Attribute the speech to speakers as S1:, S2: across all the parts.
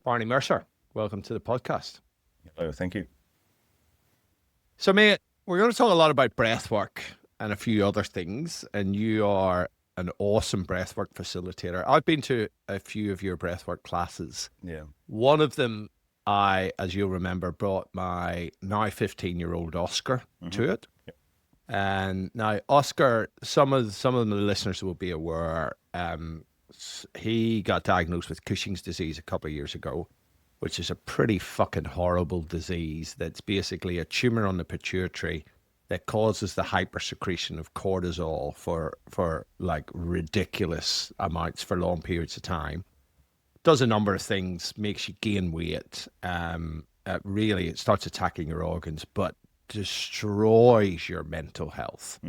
S1: Barney Mercer, welcome to the podcast.
S2: Hello, thank you.
S1: So, mate, we're going to talk a lot about breathwork and a few other things, and you are an awesome breathwork facilitator. I've been to a few of your breathwork classes.
S2: Yeah.
S1: One of them, as you'll remember, brought my now 15-year-old Oscar to it.
S2: Yep.
S1: And now Oscar, some of the listeners will be aware, he got diagnosed with Cushing's disease a couple of years ago, which is a pretty fucking horrible disease. That's basically a tumor on the pituitary that causes the hypersecretion of cortisol for like ridiculous amounts for long periods of time. Does a number of things, makes you gain weight. Really, it starts attacking your organs, but destroys your mental health.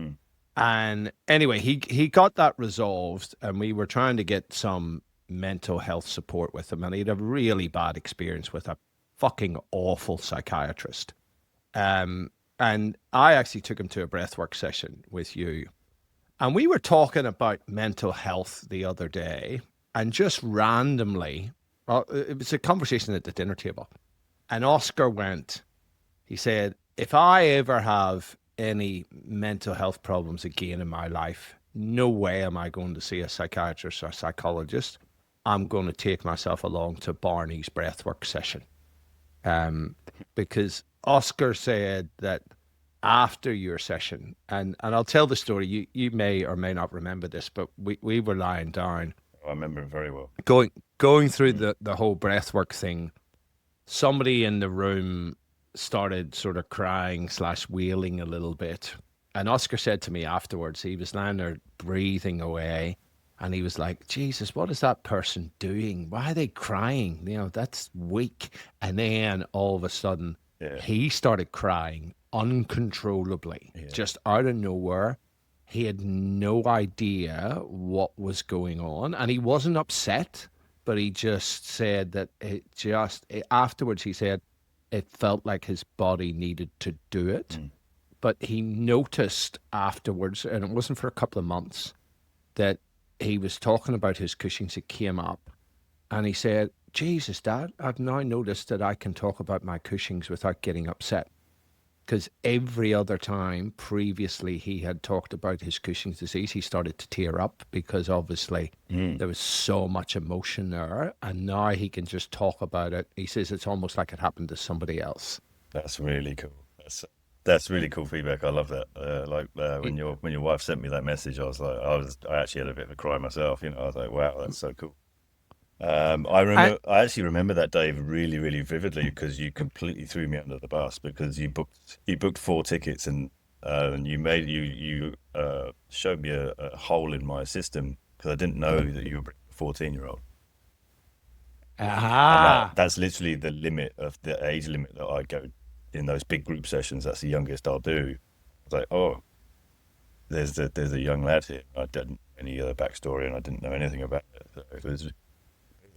S1: And anyway, he got that resolved, and we were trying to get some mental health support with him, and he had a really bad experience with a fucking awful psychiatrist. And I actually took him to a breathwork session with you, and we were talking about mental health the other day, and just randomly, it was a conversation at the dinner table, and Oscar he said, if I ever have any mental health problems again in my life, no way am I going to see a psychiatrist or psychologist. I'm going to take myself along to Barney's breathwork session. Because Oscar said that after your session, and I'll tell the story, you may or may not remember this, but we were lying down.
S2: I remember it very well.
S1: Going through the whole breathwork thing, somebody in the room started sort of crying / wailing a little bit. And Oscar said to me afterwards, he was lying there breathing away, and he was like, Jesus, what is that person doing? Why are they crying? You know, that's weak. And then all of a sudden, he started crying uncontrollably, just out of nowhere. He had no idea what was going on, and he wasn't upset, but he just said that afterwards he said, it felt like his body needed to do it. But he noticed afterwards, and it wasn't for a couple of months, that he was talking about his Cushing's. It came up, and he said, Jesus, Dad, I've now noticed that I can talk about my Cushing's without getting upset. Because every other time previously he had talked about his Cushing's disease, he started to tear up because obviously there was so much emotion there. And now he can just talk about it. He says it's almost like it happened to somebody else.
S2: That's really cool. That's really cool feedback. I love that. When your wife sent me that message, I actually had a bit of a cry myself. You know, I was like, wow, that's so cool. I actually remember that day really, really vividly because you completely threw me under the bus because you booked 4 tickets and you showed me a hole in my system because I didn't know that you were a 14-year-old. And that's literally the limit of the age limit that I go in those big group sessions. That's the youngest I'll do. I was like, oh, there's a young lad here. I didn't know any other backstory and I didn't know anything about it. So it was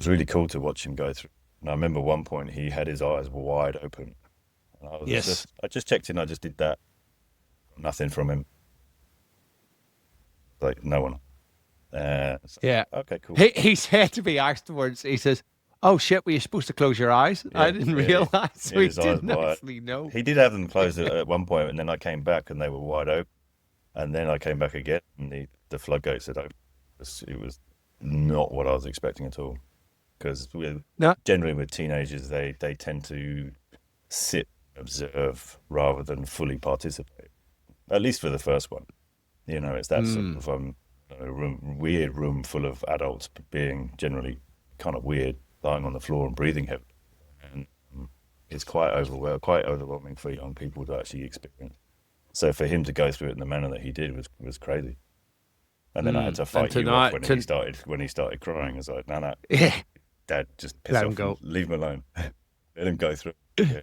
S2: really cool to watch him go through. And I remember one point he had his eyes wide open. And I just checked in. I just did that. Nothing from him. Like no one. Okay, cool.
S1: He said to me afterwards, he says, oh shit, were you supposed to close your eyes? I didn't realize. So he didn't actually know.
S2: He did have them closed at one point, and then I came back and they were wide open. And then I came back again and the floodgates had opened. It was not what I was expecting at all. Because generally with teenagers, they tend to sit, observe, rather than fully participate. At least for the first one. You know, it's that sort of weird room full of adults being generally kind of weird, lying on the floor and breathing heavily. And it's quite overwhelming for young people to actually experience. So for him to go through it in the manner that he did was crazy. And then I had to fight you off when he started crying. I was like, no.
S1: Yeah.
S2: Dad, just piss off and leave him alone. Let him go through. Yeah.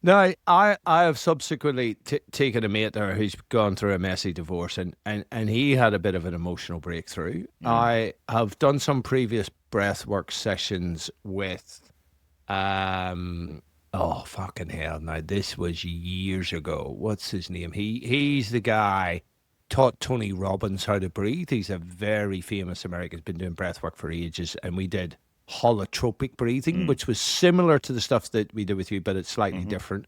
S1: No, I have subsequently taken a mate there who's gone through a messy divorce, and he had a bit of an emotional breakthrough. I have done some previous breathwork sessions with, oh fucking hell! Now this was years ago. What's his name? He's the guy taught Tony Robbins how to breathe. He's a very famous American. He's been doing breathwork for ages, and we did holotropic breathing, which was similar to the stuff that we did with you, but it's slightly different.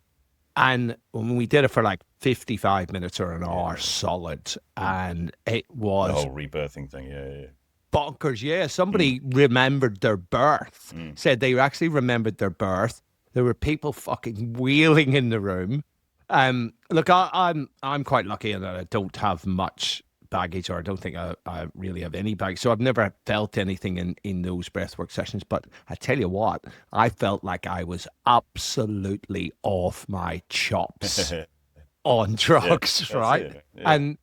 S1: And when we did it for like 55 minutes or an hour solid, and it
S2: The
S1: was
S2: whole rebirthing thing, yeah.
S1: bonkers. Yeah, somebody remembered their birth, said they actually remembered their birth. There were people fucking wheeling in the room. Look, I'm quite lucky in that I don't have much baggage, or I don't think I really have any baggage. So I've never felt anything in those breathwork sessions. But I tell you what, I felt like I was absolutely off my chops on drugs, right?
S2: Yeah.
S1: And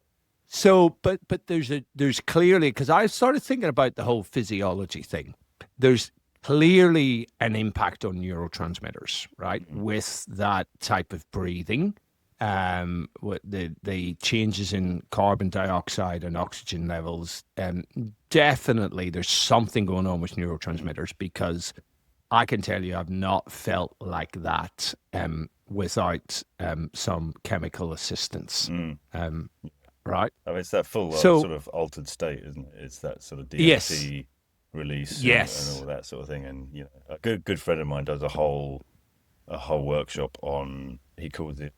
S1: so, but there's clearly, because I started thinking about the whole physiology thing. There's clearly an impact on neurotransmitters, right? With that type of breathing, what the changes in carbon dioxide and oxygen levels, definitely there's something going on with neurotransmitters, because I can tell you I've not felt like that without some chemical assistance. Right.
S2: I mean, it's that full
S1: So
S2: sort of altered state, isn't it? It's that sort of
S1: yes,
S2: DMT release and
S1: yes.
S2: all that sort of thing. And a good friend of mine does a whole workshop on. He calls it.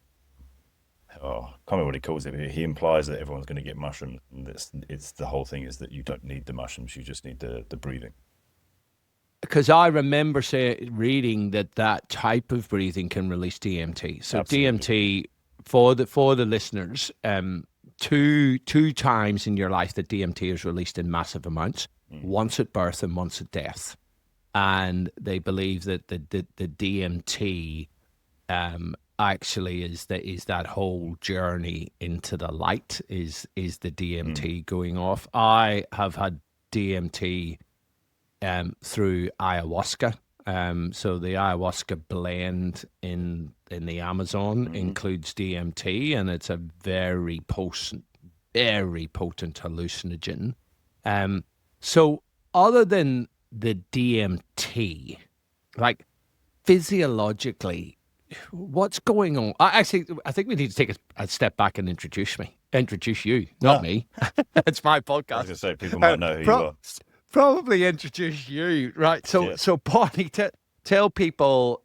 S2: Oh, I can't remember what he calls it. But he implies that everyone's going to get mushrooms. And it's the whole thing is that you don't need the mushrooms. You just need the breathing.
S1: Because I remember reading that type of breathing can release DMT. So
S2: Absolutely.
S1: DMT for the listeners, two times in your life that DMT is released in massive amounts, once at birth and once at death. And they believe that the DMT actually is that whole journey into the light is the DMT going off. I have had DMT through ayahuasca. So the ayahuasca blend in the Amazon includes DMT, and it's a very potent hallucinogen. So other than the DMT, like physiologically, what's going on? I think we need to take a step back and introduce you, not me. It's my
S2: I was going
S1: podcast.
S2: to say people might know who you are.
S1: Probably introduce you, right? So,
S2: Yeah.
S1: so Barney, tell people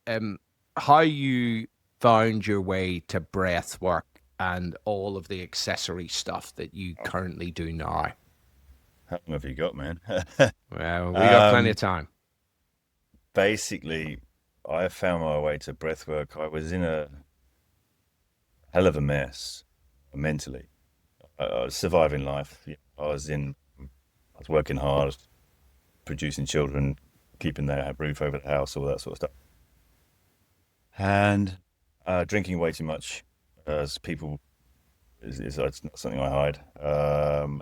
S1: how you found your way to breath work and all of the accessory stuff that you currently do now.
S2: How long have you got, man?
S1: Well, we got plenty of time.
S2: Basically, I found my way to breathwork. I was in a hell of a mess mentally. I was surviving life. I was working hard, producing children, keeping their roof over the house, all that sort of stuff. And drinking way too much, as people, it's not something I hide.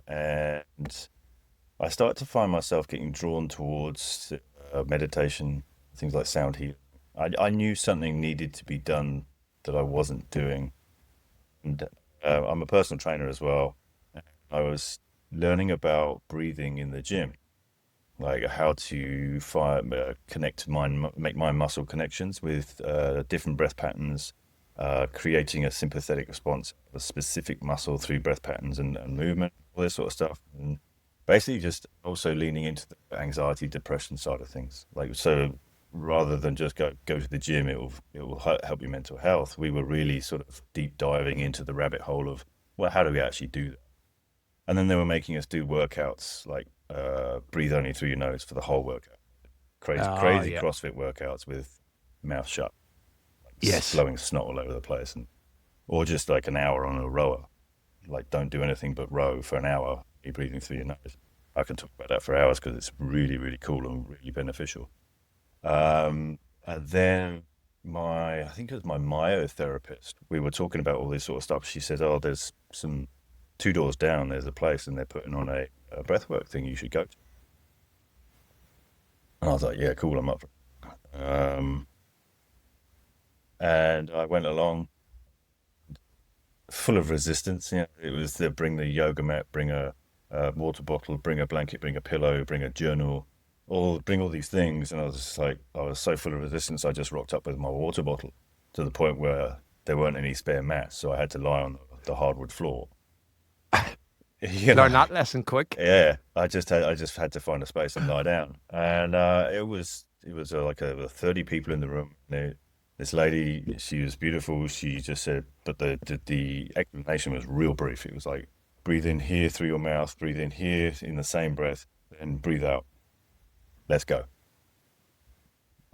S2: And I started to find myself getting drawn towards meditation, things like sound healing. I knew something needed to be done that I wasn't doing. And I'm a personal trainer as well. I was learning about breathing in the gym, like how to connect make mind muscle connections with different breath patterns, creating a sympathetic response, a specific muscle through breath patterns and movement, all this sort of stuff. And basically just also leaning into the anxiety, depression side of things. Like, so rather than just go to the gym, it will help your mental health. We were really sort of deep diving into the rabbit hole of, well, how do we actually do that? And then they were making us do workouts like breathe only through your nose for the whole workout. Crazy CrossFit workouts with mouth shut,
S1: Yes.
S2: blowing snot all over the place, or just like an hour on a rower. Like, don't do anything but row for an hour. You're breathing through your nose. I can talk about that for hours because it's really, really cool and really beneficial. And then I think it was my myotherapist. We were talking about all this sort of stuff. She said, "Oh, there's some 2 doors down. There's a place, and they're putting on a breathwork thing. You should go to." And I was like, "Yeah, cool. I'm up for it." And I went along, full of resistance. It was to bring the yoga mat, bring a water bottle, bring a blanket, bring a pillow, bring a journal, bring all these things. And I was just like, I was so full of resistance, I just rocked up with my water bottle to the point where there weren't any spare mats, so I had to lie on the hardwood floor. you
S1: Learn
S2: know,
S1: that lesson quick.
S2: yeah, I just had to find a space and lie down, and it was like 30 people in the room. This lady, she was beautiful. She just said, but the explanation was real brief. It was like, breathe in here through your mouth, breathe in here in the same breath, then breathe out. Let's go.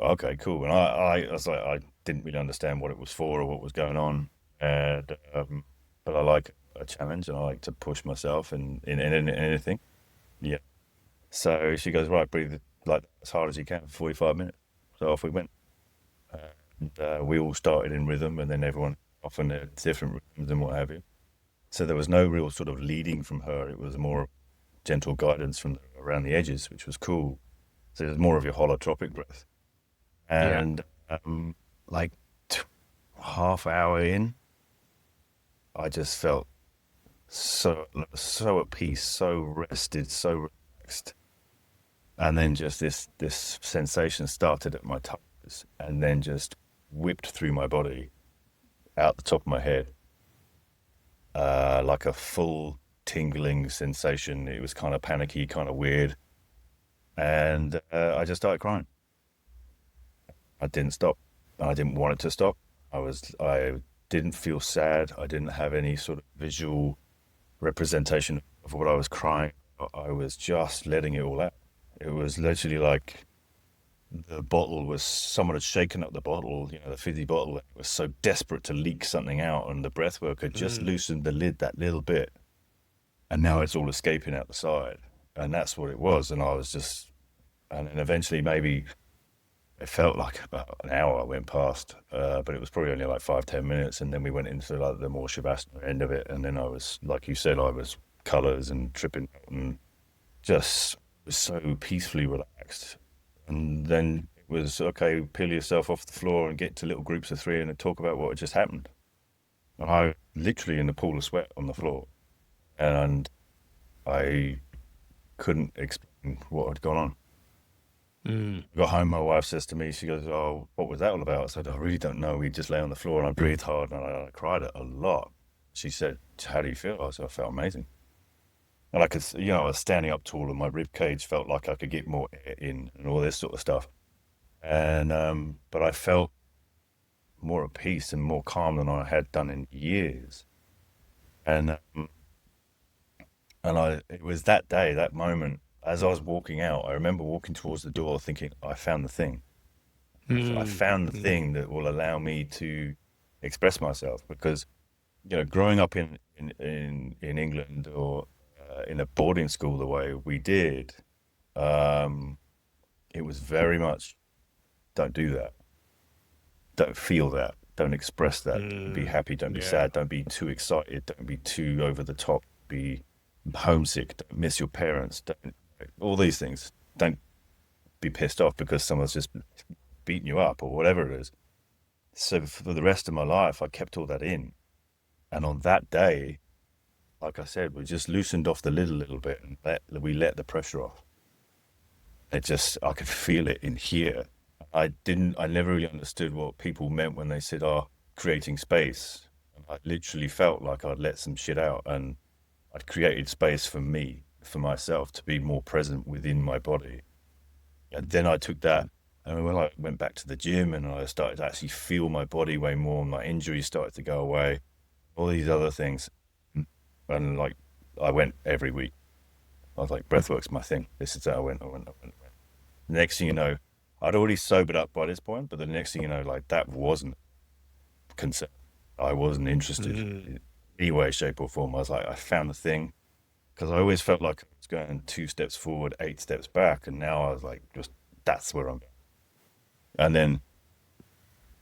S2: Okay, cool. And I was like, I didn't really understand what it was for or what was going on, and but I like a challenge and I like to push myself in anything. Yeah. So she goes, right, breathe like as hard as you can for 45 minutes. So off we went. And we all started in rhythm, and then everyone off in their different rhythms and what have you. So there was no real sort of leading from her. It was more gentle guidance from around the edges, which was cool. So it was more of your holotropic breath.
S1: Yeah.
S2: And like half hour in, I just felt so at peace, so rested, so relaxed. And then just this sensation started at my toes and then just whipped through my body out the top of my head, like a full tingling sensation. It was kind of panicky, kind of weird, and I just started crying. I didn't stop. I didn't want it to stop. I didn't feel sad. I didn't have any sort of visual representation of what I was crying. I was just letting it all out. It was literally like the bottle was someone had shaken up the bottle, the fizzy bottle. It was so desperate to leak something out, and the breath work had just loosened the lid that little bit, and now it's all escaping out the side, and that's what it was. And I was just, and then eventually maybe it felt like about an hour went past, but it was probably only like 5-10 minutes, and then we went into like the more shavasana end of it, and then I was, like you said, I was colours and tripping out and just so peacefully relaxed. And then it was, okay, peel yourself off the floor and get to little groups of three and talk about what had just happened. And I literally in the pool of sweat on the floor, and I couldn't explain what had gone on.
S1: Mm.
S2: I got home, my wife says to me, she goes, "Oh, what was that all about?" I said, "I really don't know. We just lay on the floor and I breathed hard and I cried a lot." She said, "How do you feel?" I said, "I felt amazing." And I could, I was standing up tall and my rib cage felt like I could get more air in and all this sort of stuff. And, but I felt more at peace and more calm than I had done in years. And, it was that day, that moment, as I was walking out, I remember walking towards the door thinking, I found the thing. I
S1: Mm.
S2: found the
S1: Mm.
S2: thing that will allow me to express myself, because, growing up in England or in a boarding school the way we did, um, it was very much, don't do that. Don't feel that. Don't express that. Don't be happy. Don't be
S1: Yeah.
S2: sad. Don't be too excited. Don't be too over the top. Be homesick. Don't miss your parents. Don't, all these things. Don't be pissed off because someone's just beaten you up or whatever it is. So for the rest of my life, I kept all that in. And on that day, like I said, we just loosened off the lid a little bit and we let the pressure off. I could feel it in here. I never really understood what people meant when they said, "Oh, creating space." And I literally felt like I'd let some shit out and I'd created space for me, for myself to be more present within my body. And then I took that, and when I went back to the gym and I started to actually feel my body way more, my injuries started to go away, all these other things. And like, I went every week. I was like, breathwork's my thing. This is how I went. Next thing you know, I'd already sobered up by this point, but the next thing you know, like, that wasn't concern. I wasn't interested in any way, shape, or form. I was like, I found the thing, because I always felt like I was going 2 steps forward, 8 steps back, and now I was like, just that's where I'm going. And then,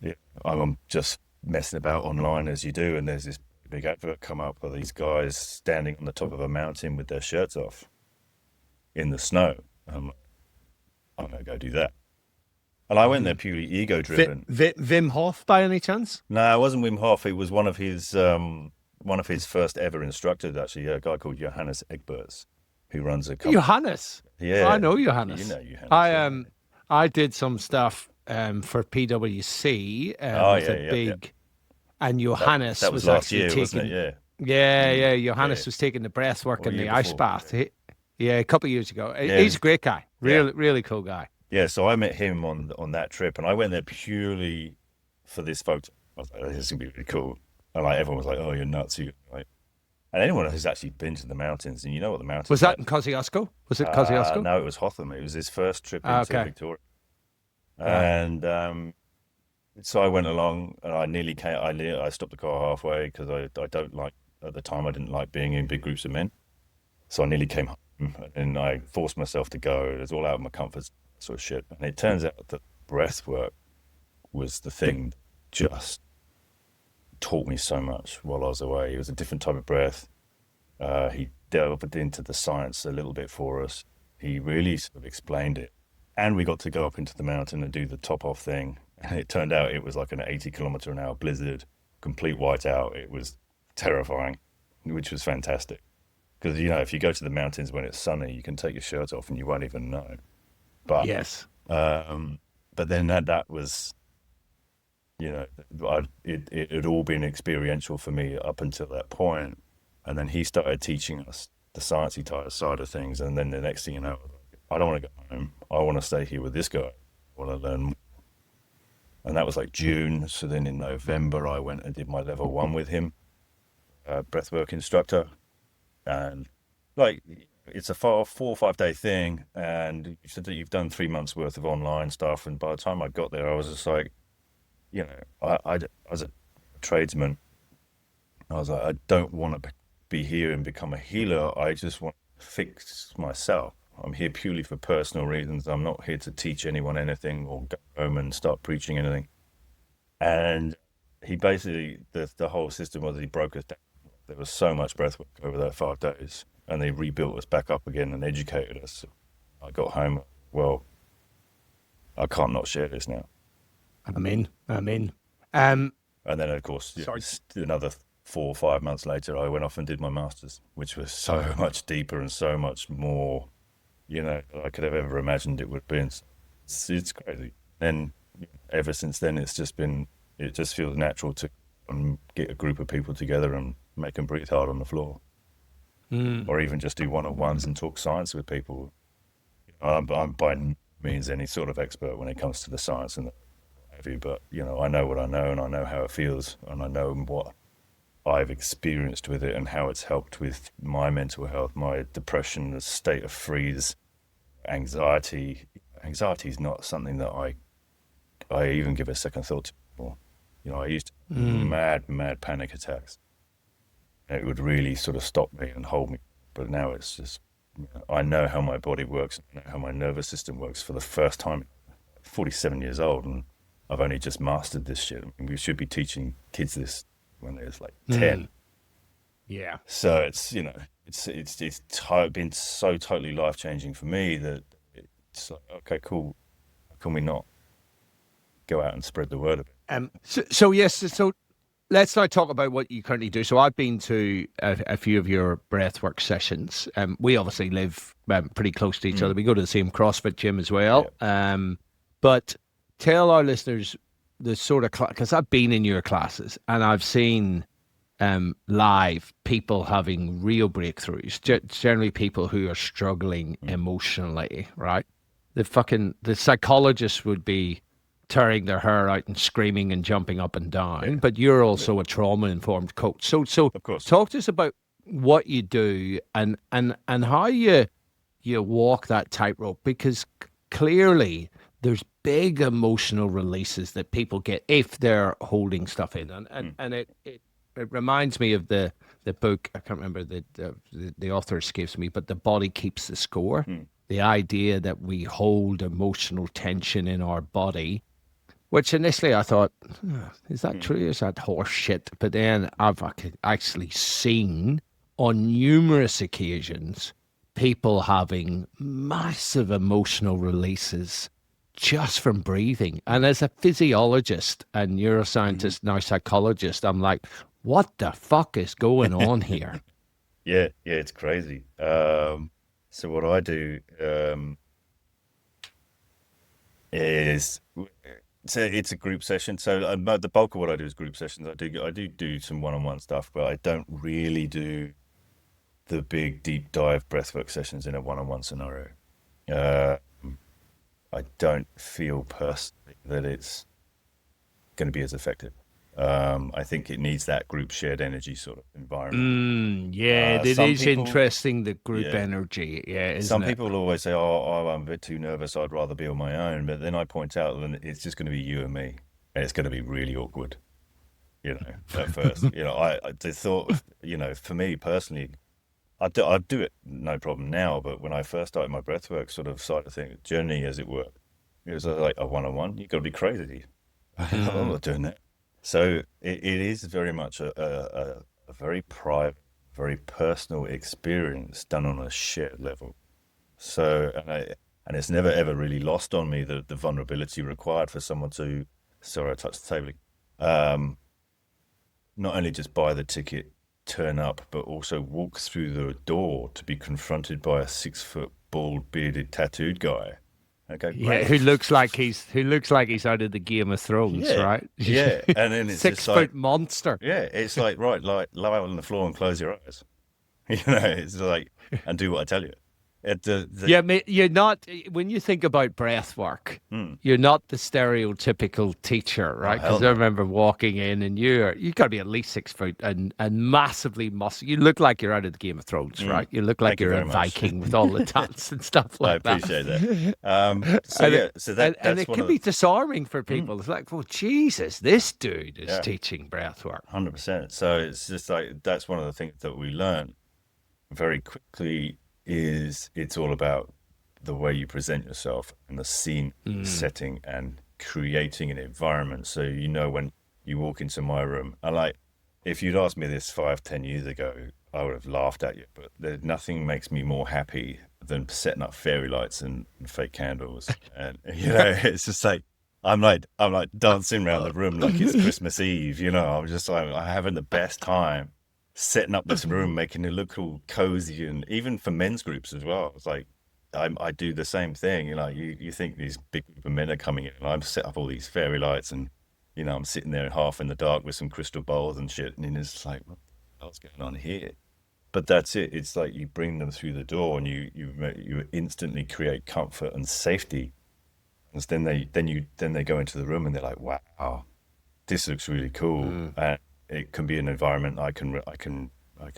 S2: yeah, I'm just messing about online as you do, and there's this big advert come up of these guys standing on the top of a mountain with their shirts off in the snow. I'm like, I'm gonna go do that. And I went there purely ego driven.
S1: Wim Hof, by any chance?
S2: No, it wasn't Wim Hof. It was one of his first ever instructors, actually, a guy called Johannes Egberts, who runs a company.
S1: Johannes. I
S2: Yeah,
S1: know
S2: you
S1: Johannes.
S2: know Johannes.
S1: I
S2: Yeah.
S1: I did some stuff for PwC
S2: Oh
S1: with
S2: yeah,
S1: a
S2: yeah, yeah.
S1: big, and
S2: That
S1: Johannes
S2: that was
S1: was
S2: last
S1: actually
S2: year, wasn't it?
S1: taking.
S2: Yeah.
S1: Yeah.
S2: Yeah,
S1: Johannes was taking the breath work
S2: or a
S1: in
S2: year
S1: the ice
S2: before.
S1: bath. Yeah, a couple of years ago.
S2: Yeah,
S1: He's a great guy.
S2: yeah,
S1: Really cool guy.
S2: yeah. So I met him on that trip, and I went there purely for this photo. I was like, "Oh, this is gonna be really cool." And like everyone was like, "Oh, you're nuts!" You like, and anyone who's actually been to the mountains, and you know what the mountains
S1: Was
S2: are
S1: that
S2: like.
S1: in Kosciuszko? Was it Kosciuszko?
S2: No, it was Hotham. It was his first trip
S1: Ah,
S2: into
S1: okay.
S2: Victoria,
S1: Right.
S2: and so I went along, and I nearly came. I stopped the car halfway because I don't like at the time I didn't like being in big groups of men. So I nearly came home, and I forced myself to go. It was all out of my comfort zone, sort of shit. And it turns out that breath work was the thing that just taught me so much while I was away. It was a different type of breath. He delved into the science a little bit for us. He really sort of explained it. And we got to go up into the mountain and do the top off thing. And it turned out it was like an 80-kilometer-an-hour blizzard, complete whiteout. It was terrifying, which was fantastic. Because, if you go to the mountains when it's sunny, you can take your shirt off and you won't even know. But
S1: Yes.
S2: um, but then that was, it had all been experiential for me up until that point. And then he started teaching us the sciencey side of things. And then the next thing you know, I don't want to go home. I want to stay here with this guy. I want to learn more. And that was like June. So then in November, I went and did my level 1 with him, breathwork instructor. And like, it's a 4 or 5 day thing. And you said that you've done 3 months worth of online stuff. And by the time I got there, I was just like, I as a tradesman, I was like, I don't want to be here and become a healer. I just want to fix myself. I'm here purely for personal reasons. I'm not here to teach anyone anything or go home and start preaching anything. And he basically, the whole system was he broke us down. There was so much breath work over that 5 days, and they rebuilt us back up again and educated us. I got home, well, I can't not share this now.
S1: I'm in. Um,
S2: And then, of course,
S1: sorry.
S2: another 4 or 5 months later, I went off and did my master's, which was so much deeper and so much more, than I could have ever imagined it would be. And it's crazy. And ever since then, it just feels natural to get a group of people together and make them breathe hard on the floor, or even just do one-on-ones and talk science with people. I'm by no means any sort of expert when it comes to the science and the heavy, but I know what I know, and I know how it feels, and I know what I've experienced with it and how it's helped with my mental health, my depression, the state of freeze, anxiety. Anxiety is not something that I even give a second thought to anymore. I used to have mad panic attacks. It would really sort of stop me and hold me, but now it's just I know how my body works, I know how my nervous system works for the first time. 47 years old, and I've only just mastered this shit. I mean, we should be teaching kids this when they're like 10.
S1: Yeah.
S2: So it's been so totally life changing for me that it's like, okay, cool. How can we not go out and spread the word of it?
S1: So yes. So let's now talk about what you currently do. So I've been to a few of your breathwork sessions. We obviously live pretty close to each other. We go to the same CrossFit gym as well.
S2: Yeah.
S1: But tell our listeners the sort of because I've been in your classes and I've seen live people having real breakthroughs. Generally, people who are struggling emotionally. Right? The psychologist would be tearing their hair out and screaming and jumping up and down.
S2: Yeah.
S1: But you're also a trauma-informed coach. So
S2: Of course.
S1: talk to us about what you do and how you walk that tightrope, because clearly there's big emotional releases that people get if they're holding stuff in, and it reminds me of the book. I can't remember the author escapes me, but The Body Keeps the Score. The idea that we hold emotional tension in our body, which initially I thought, is that true? Is that horse shit? But then I've actually seen on numerous occasions people having massive emotional releases just from breathing. And as a physiologist and neuroscientist, now psychologist, I'm like, what the fuck is going on here?
S2: Yeah, it's crazy. So what I do is it's a group session. So the bulk of what I do is group sessions. I do some one-on-one stuff, but I don't really do the big deep dive breathwork sessions in a one-on-one scenario. Uh, I don't feel personally that it's going to be as effective. I think it needs that group shared energy sort of environment.
S1: Yeah, it
S2: Some
S1: is
S2: people,
S1: interesting, the group
S2: yeah,
S1: energy, yeah, isn't
S2: some
S1: it?
S2: people will always say, oh, I'm a bit too nervous. I'd rather be on my own. But then I point out that it's just going to be you and me, and it's going to be really awkward. At first, I the thought of, for me personally, I'd do it no problem now. But when I first started my breathwork sort of side of thing, journey as it were, it was like a one-on-one. You got to be crazy. I'm
S1: Mm.
S2: not doing that. So it is very much a very private, very personal experience done on a shared level. So and it's never ever really lost on me the vulnerability required for someone to, sorry, I touched the table, um, not only just buy the ticket, turn up, but also walk through the door to be confronted by a 6 foot bald bearded tattooed guy. Okay,
S1: Yeah,
S2: great.
S1: who looks like he's out of the Game of Thrones,
S2: Yeah,
S1: right?
S2: yeah. And then it's just
S1: 6 foot
S2: like,
S1: monster.
S2: yeah, it's like, right, like lie out on the floor and close your eyes. It's like, and do what I tell you.
S1: Yeah, you're not, when you think about breath work,
S2: Hmm.
S1: you're not the stereotypical teacher,
S2: Oh,
S1: right?
S2: hell
S1: Because I
S2: no.
S1: remember walking in and you got to be at least 6 foot and massively muscle. You look like you're out of the Game of Thrones,
S2: Hmm.
S1: right? You look like
S2: Thank you
S1: you're a
S2: very much.
S1: Viking with all the tats and stuff
S2: I
S1: like that.
S2: appreciate that. So
S1: And
S2: yeah,
S1: it,
S2: so
S1: and
S2: that's
S1: it
S2: one
S1: can
S2: of
S1: be disarming for
S2: the,
S1: people. It's like, well, Jesus, this dude is
S2: yeah,
S1: teaching breath work.
S2: 100%. So it's just like that's one of the things that we learn very quickly is it's all about the way you present yourself and the scene
S1: Mm.
S2: setting and creating an environment. So when you walk into my room, and like if you'd asked me this 5, 10 years ago, I would have laughed at you. But there's nothing makes me more happy than setting up fairy lights and fake candles. And it's just like I'm like dancing around the room like it's Christmas Eve. I'm just like I'm having the best time setting up this room, making it look all cozy, and even for men's groups as well. It's like I do the same thing. You think these big group of men are coming in, and I'm set up all these fairy lights, and I'm sitting there half in the dark with some crystal bowls and shit, and it's like, what the hell's going on here? But that's it. It's like you bring them through the door, and you instantly create comfort and safety. And then they go into the room, and they're like, wow, this looks really cool,
S1: Mm.
S2: and it can be an environment I can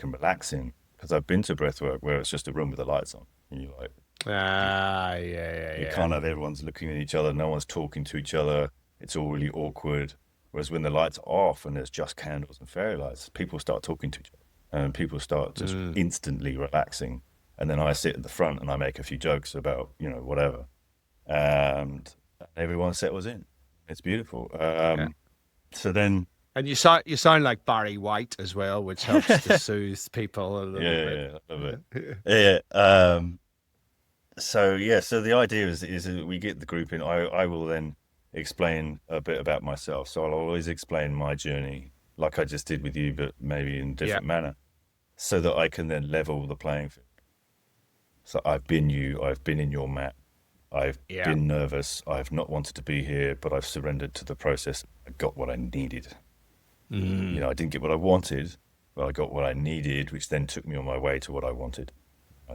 S2: relax in because I've been to breathwork where it's just a room with the lights on, and you're like, you,
S1: Ah, yeah, yeah,
S2: you
S1: yeah.
S2: can't have everyone's looking at each other, no one's talking to each other, it's all really awkward. Whereas when the lights are off and there's just candles and fairy lights, people start talking to each other, and people start just
S1: Mm.
S2: instantly relaxing. And then I sit at the front and I make a few jokes about whatever, and everyone settles in. It's beautiful.
S1: Yeah.
S2: So then,
S1: And you sound like Barry White as well, which helps to soothe people a little
S2: yeah,
S1: bit.
S2: yeah, I love it. Yeah. So the idea is that we get the group in. I will then explain a bit about myself. So I'll always explain my journey, like I just did with you, but maybe in a
S1: Yeah,
S2: different manner, so that I can then level the playing field. So I've been you. I've been in your mat. I've
S1: yeah.
S2: been nervous. I've not wanted to be here, but I've surrendered to the process. I got what I needed.
S1: Mm.
S2: I didn't get what I wanted, but I got what I needed, which then took me on my way to what I wanted.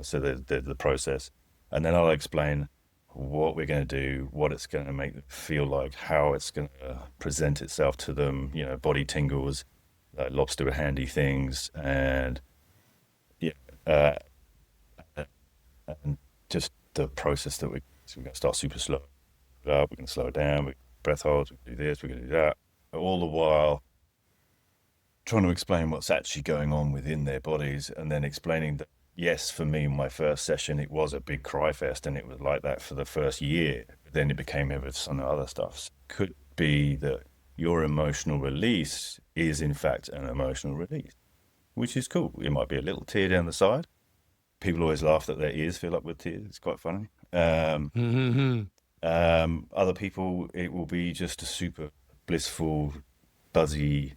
S2: So the process, and then I'll explain what we're going to do, what it's going to make them feel like, how it's going to present itself to them. Body tingles, lobster handy things, and yeah, uh, and just the process that so we're going to start super slow. We're going to slow it down. Breath holds. We're going to do this. We're going to do that. All the while trying to explain what's actually going on within their bodies, and then explaining that yes, for me, my first session, it was a big cry fest, and it was like that for the first year. Then it became ever some other stuff. So it could be that your emotional release is in fact an emotional release, which is cool. It might be a little tear down the side. People always laugh that their ears fill up with tears. It's quite funny.
S1: Mhm.
S2: Other people, it will be just a super blissful, buzzy,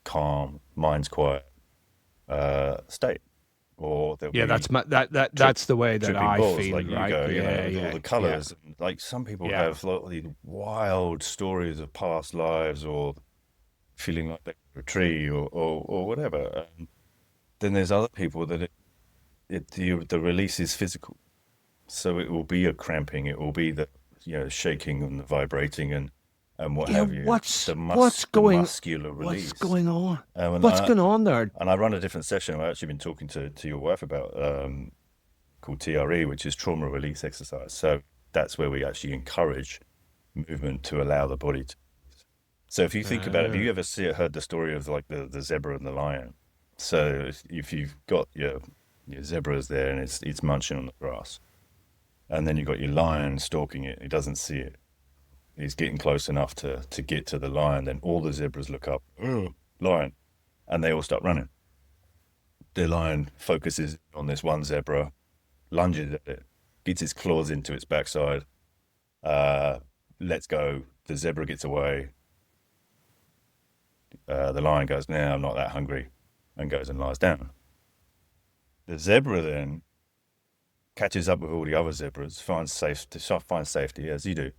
S2: calm, mind's quiet state, or there'll
S1: Yeah,
S2: be
S1: that's my, that
S2: trip,
S1: that's the way that
S2: tripping
S1: I
S2: balls
S1: feel,
S2: like you
S1: right?
S2: go,
S1: Yeah,
S2: with all
S1: yeah,
S2: the
S1: yeah.
S2: colours, and Like some people
S1: Yeah.
S2: have like these wild stories of past lives or feeling like they're a tree or whatever. Then there's other people that the release is physical. So it will be a cramping, it will be the shaking and the vibrating and what
S1: Yeah,
S2: have you.
S1: what's what's going
S2: The muscular
S1: what's
S2: release.
S1: going on?
S2: And
S1: What's going on there?
S2: I run a different session. I've actually been talking to your wife about called TRE, which is trauma release exercise. So that's where we actually encourage movement to allow the body to. So if you think about it, have you
S1: Ah.
S2: ever heard the story of like the zebra and the lion? So if you've got your zebras there and it's munching on the grass, and then you've got your lion stalking it, he doesn't see it. He's getting close enough to get to the lion. Then all the zebras look up, oh, lion, and they all start running. The lion focuses on this one zebra, lunges at it, gets his claws into its backside, uh, lets go. The zebra gets away. The lion goes, "Nah, I'm not that hungry," and goes and lies down. The zebra then catches up with all the other zebras, finds safety as you do,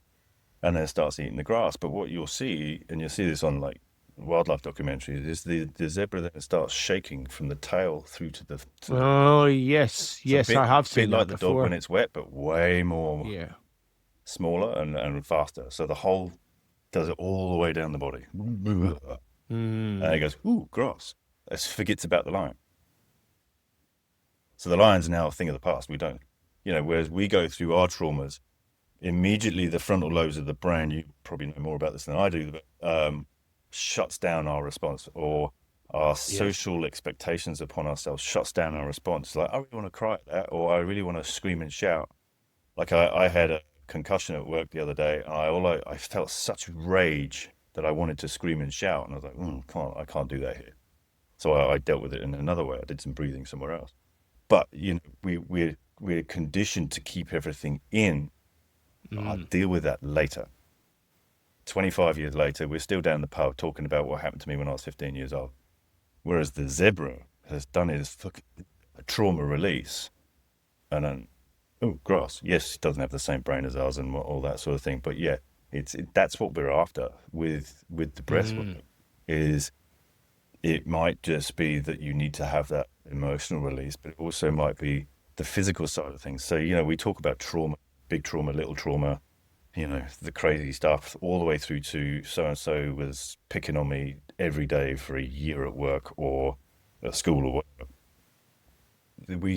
S2: and then starts eating the grass. But what you'll see, and you'll see this on like wildlife documentaries, is the zebra then starts shaking from the tail through to the
S1: Oh, yes,
S2: it's a
S1: yes, I have
S2: bit
S1: seen
S2: like
S1: that
S2: the dog when
S1: before.
S2: it's wet, but way more
S1: Yeah.
S2: smaller and faster. So the whole does it all the way down the body. And he
S1: Mm.
S2: goes, ooh, grass. It forgets about the lion. So the lion's now a thing of the past. We don't, whereas we go through our traumas, immediately the frontal lobes of the brain, you probably know more about this than I do, but shuts down our response, or our
S1: Yes.
S2: social expectations upon ourselves shuts down our response. Like, I really want to cry at that, or I really want to scream and shout. Like I had a concussion at work the other day, and I felt such rage that I wanted to scream and shout, and I was like, I can't do that here. So I dealt with it in another way. I did some breathing somewhere else. But we're conditioned to keep everything in. I'll
S1: Mm.
S2: deal with that later. 25 years later, we're still down the pub talking about what happened to me when I was 15 years old. Whereas the zebra has done his trauma release, and then, oh, grass. Yes, it doesn't have the same brain as ours and all that sort of thing. But yeah, that's what we're after with the breath work.
S1: Mm.
S2: Is it might just be that you need to have that emotional release, but it also might be the physical side of things. So, we talk about trauma, big trauma, little trauma, the crazy stuff, all the way through to so-and-so was picking on me every day for a year at work or at school or whatever. We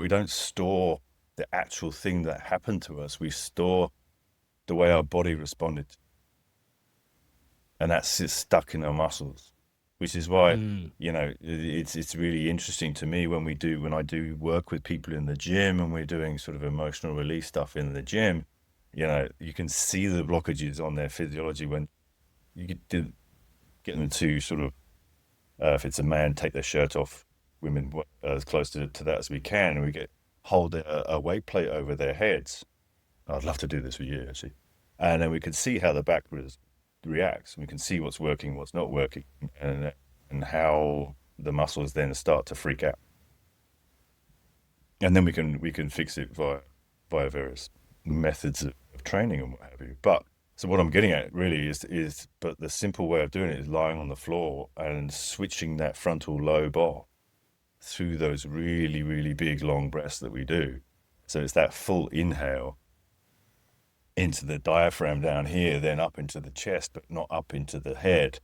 S2: don't store the actual thing that happened to us. We store the way our body responded. And that's just stuck in our muscles, which is why,
S1: Mm.
S2: it's really interesting to me when I do work with people in the gym and we're doing sort of emotional release stuff in the gym, you can see the blockages on their physiology when you get them to sort of, if it's a man, take their shirt off, women as close to that as we can, and hold a weight plate over their heads. I'd love to do this with you, actually. And then we can see how the back reacts. We can see what's working, what's not working, and how the muscles then start to freak out. And then we can fix it via various methods of training and what have you. But so what I'm getting at really is but the simple way of doing it is lying on the floor and switching that frontal lobe off through those really, really big long breaths that we do. So it's that full inhale into the diaphragm down here, then up into the chest, but not up into the head,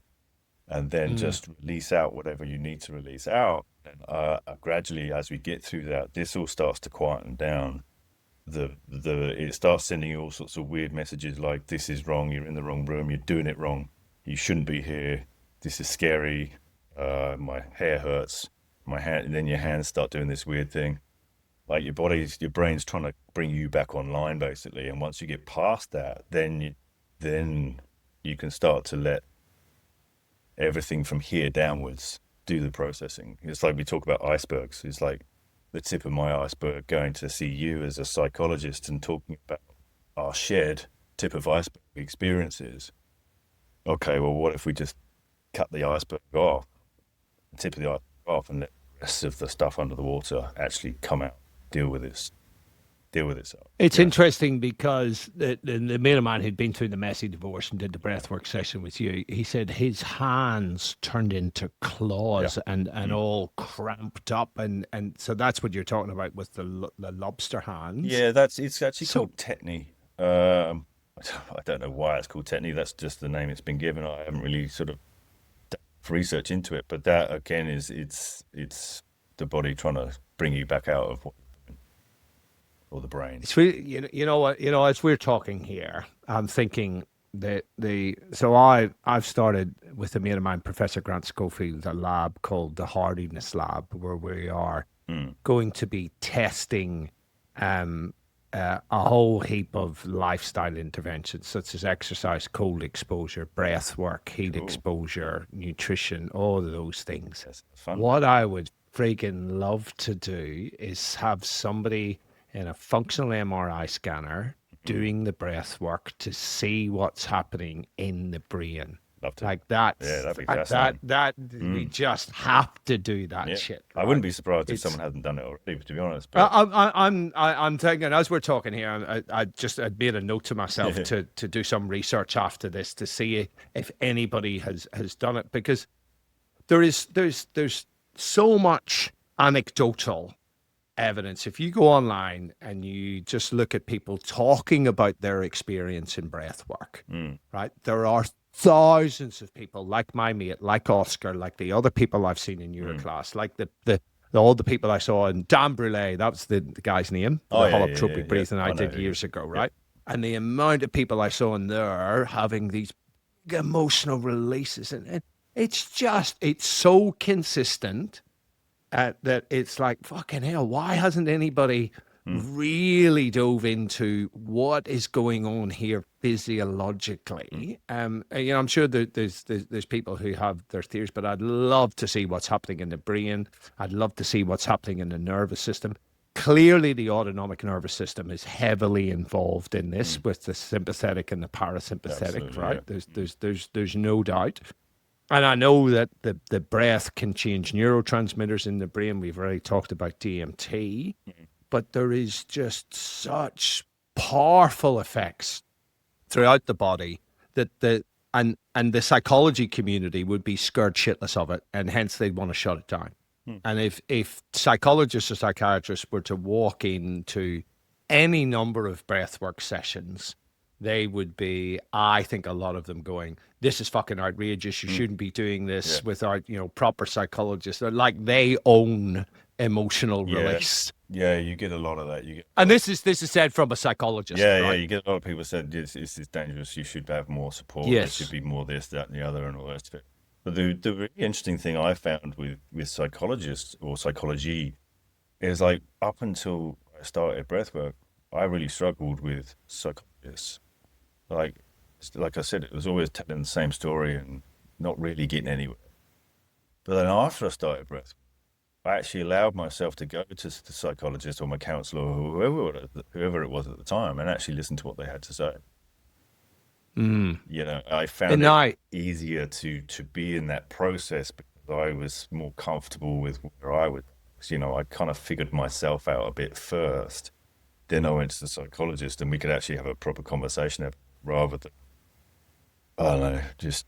S2: and then
S1: Mm.
S2: just release out whatever you need to release out. And gradually, as we get through that, this all starts to quieten down. It starts sending you all sorts of weird messages like, "This is wrong. You're in the wrong room. You're doing it wrong. You shouldn't be here. This is scary. My hair hurts. My hand." And then your hands start doing this weird thing. Like your brain's trying to bring you back online, basically. And once you get past that, then you can start to let everything from here downwards do the processing. It's like we talk about icebergs. It's like the tip of my iceberg going to see you as a psychologist and talking about our shared tip of iceberg experiences. Okay, well, what if we just cut the iceberg off, the tip of the iceberg off, and let the rest of the stuff under the water actually come out, deal with this? deal with itself.
S1: It's interesting because the mate of mine who'd been through the messy divorce and did the breathwork session with you, he said his hands turned into claws and all cramped up, and so that's what you're talking about with the lobster hands.
S2: Yeah, it's actually called tetany. I don't know why it's called tetany. That's just the name it's been given. I haven't really sort of done research into it, but that again is it's the body trying to bring you back out of or the brain.
S1: It's really, you know what, as we're talking here, I'm thinking that I've started with a mate of mine, Professor Grant Schofield, a lab called the Hardiness Lab, where we are going to be testing a whole heap of lifestyle interventions, such as exercise, cold exposure, breath work, heat exposure, nutrition, all of those things.
S2: Yes, fun.
S1: What I would freaking love to do is have somebody in a functional MRI scanner doing the breath work to see what's happening in the brain.
S2: Love to.
S1: Like that.
S2: Yeah, that'd be fascinating.
S1: We just have to do that shit.
S2: Right? I wouldn't be surprised if someone hadn't done it already, to be honest.
S1: But I'm thinking, as we're talking here, I'd made a note to myself to do some research after this to see if anybody has done it, because there's so much anecdotal evidence. If you go online and you just look at people talking about their experience in breath work, right? There are thousands of people like my mate, like Oscar, like the other people I've seen in your class, like all the people I saw in Dan Brule, that was the guy's name, the holotropic breathing I did years ago, right? And the amount of people I saw in there having these emotional releases, and it's so consistent that it's like, fucking hell, why hasn't anybody really dove into what is going on here physiologically? I'm sure there's people who have their theories, but I'd love to see what's happening in the brain. I'd love to see what's happening in the nervous system. Clearly, the autonomic nervous system is heavily involved in this with the sympathetic and the parasympathetic. Absolutely, right? Yeah. There's no doubt. And I know that the breath can change neurotransmitters in the brain. We've already talked about DMT, but there is just such powerful effects throughout the body that the psychology community would be scared shitless of it, and hence they'd want to shut it down. And if psychologists or psychiatrists were to walk into any number of breathwork sessions, they would be, I think, a lot of them going, this is fucking outrageous. You shouldn't be doing this without, proper psychologists. They're like, they own emotional release.
S2: Yeah, you get a lot of that.
S1: And this is said from a psychologist.
S2: Yeah,
S1: right?
S2: You get a lot of people said this is dangerous. You should have more support.
S1: Yes.
S2: There should be more this, that, and the other, and all the rest of it. But the really interesting thing I found with psychologists or psychology is, like, up until I started breathwork, I really struggled with psychologists. Like I said, it was always telling the same story and not really getting anywhere. But then after I started breathwork, I actually allowed myself to go to the psychologist or my counselor or whoever it was at the time and actually listen to what they had to say. I found it easier to be in that process because I was more comfortable with where I was. I kind of figured myself out a bit first. Then I went to the psychologist and we could actually have a proper conversation rather than, I don't know, just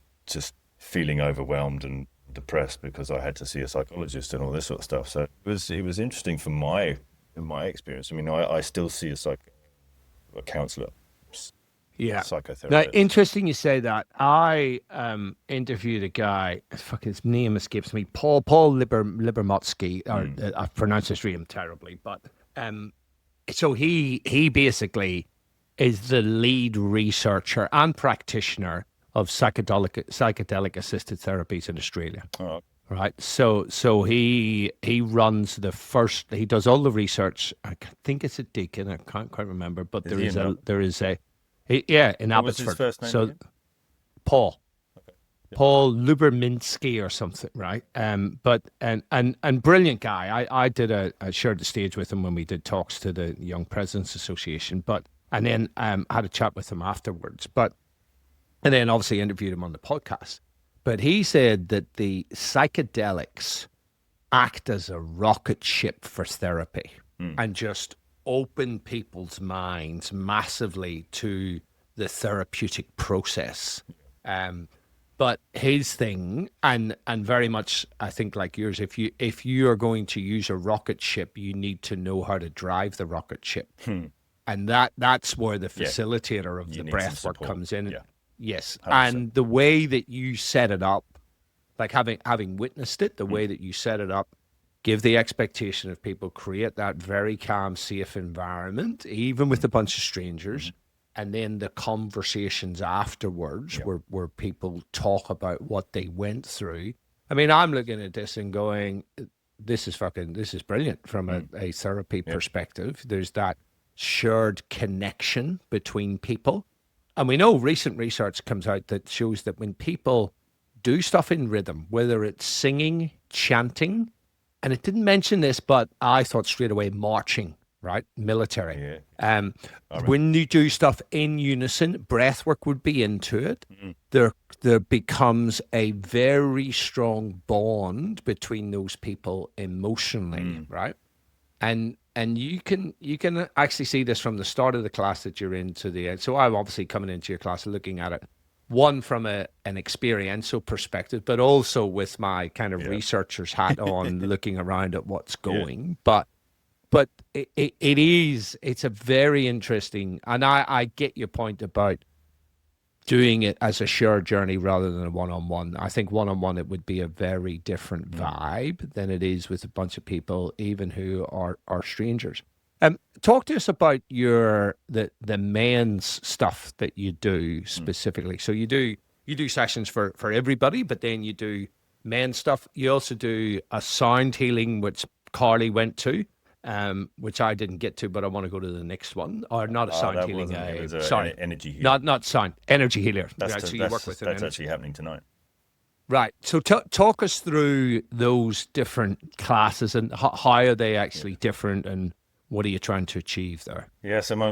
S2: feeling overwhelmed and depressed because I had to see a psychologist and all this sort of stuff. So it was interesting in my experience. I mean, I still see a counselor.
S1: Yeah.
S2: Psychotherapist.
S1: Now, interesting you say that. I interviewed a guy, his name escapes me, Paul Libermotsky, or I've pronounced his name terribly, but so he basically is the lead researcher and practitioner of psychedelic-assisted therapies in Australia.
S2: Oh.
S1: Right. So he runs he does all the research. I think it's a Deakin. I can't quite remember, but there is a in Abbotsford.
S2: What was his first name again?
S1: Paul.
S2: Okay. Yeah.
S1: Paul Luberminski or something, right? But brilliant guy. I shared the stage with him when we did talks to the Young Presidents Association, and then had a chat with him afterwards. And then obviously interviewed him on the podcast. But he said that the psychedelics act as a rocket ship for therapy and just open people's minds massively to the therapeutic process. But his thing, and very much, I think, like yours, if you are going to use a rocket ship, you need to know how to drive the rocket ship, and that's where the
S2: Yeah.
S1: facilitator of
S2: You
S1: the
S2: need some
S1: breath work
S2: support.
S1: comes in.
S2: Yeah.
S1: Yes,
S2: 100%.
S1: and the way that you set it up, like having witnessed it, the way that you set it up, give the expectation of people, create that very calm, safe environment, even with a bunch of strangers, and then the conversations afterwards,
S2: Yeah.
S1: where people talk about what they went through. I mean, I'm looking at this and going, this is brilliant from a therapy
S2: Yeah.
S1: perspective. There's that shared connection between people. And we know recent research comes out that shows that when people do stuff in rhythm, whether it's singing, chanting, and it didn't mention this, but I thought straight away marching, right? Military.
S2: Yeah.
S1: When you do stuff in unison, breath work would be into it. There becomes a very strong bond between those people emotionally, right? And you can actually see this from the start of the class that you're in to the end. So I'm obviously coming into your class looking at it, one from an experiential perspective, but also with my kind of researcher's hat on, looking around at what's going. But it's a very interesting, and I get your point about doing it as a shared journey rather than a one-on-one. I think one-on-one, it would be a very different vibe than it is with a bunch of people, even who are strangers. Talk to us about the men's stuff that you do specifically. So you do sessions for everybody, but then you do men's stuff. You also do a sound healing, which Carly went to, which I didn't get to, but I want to go to the next one. Or not a sound healing.
S2: It was
S1: sorry,
S2: energy healer.
S1: not sound, energy healer.
S2: That's,
S1: right, so you work with an
S2: that's
S1: energy.
S2: actually happening tonight.
S1: Right. So talk us through those different classes and how are they actually different, and what are you trying to achieve there?
S2: Yeah, so my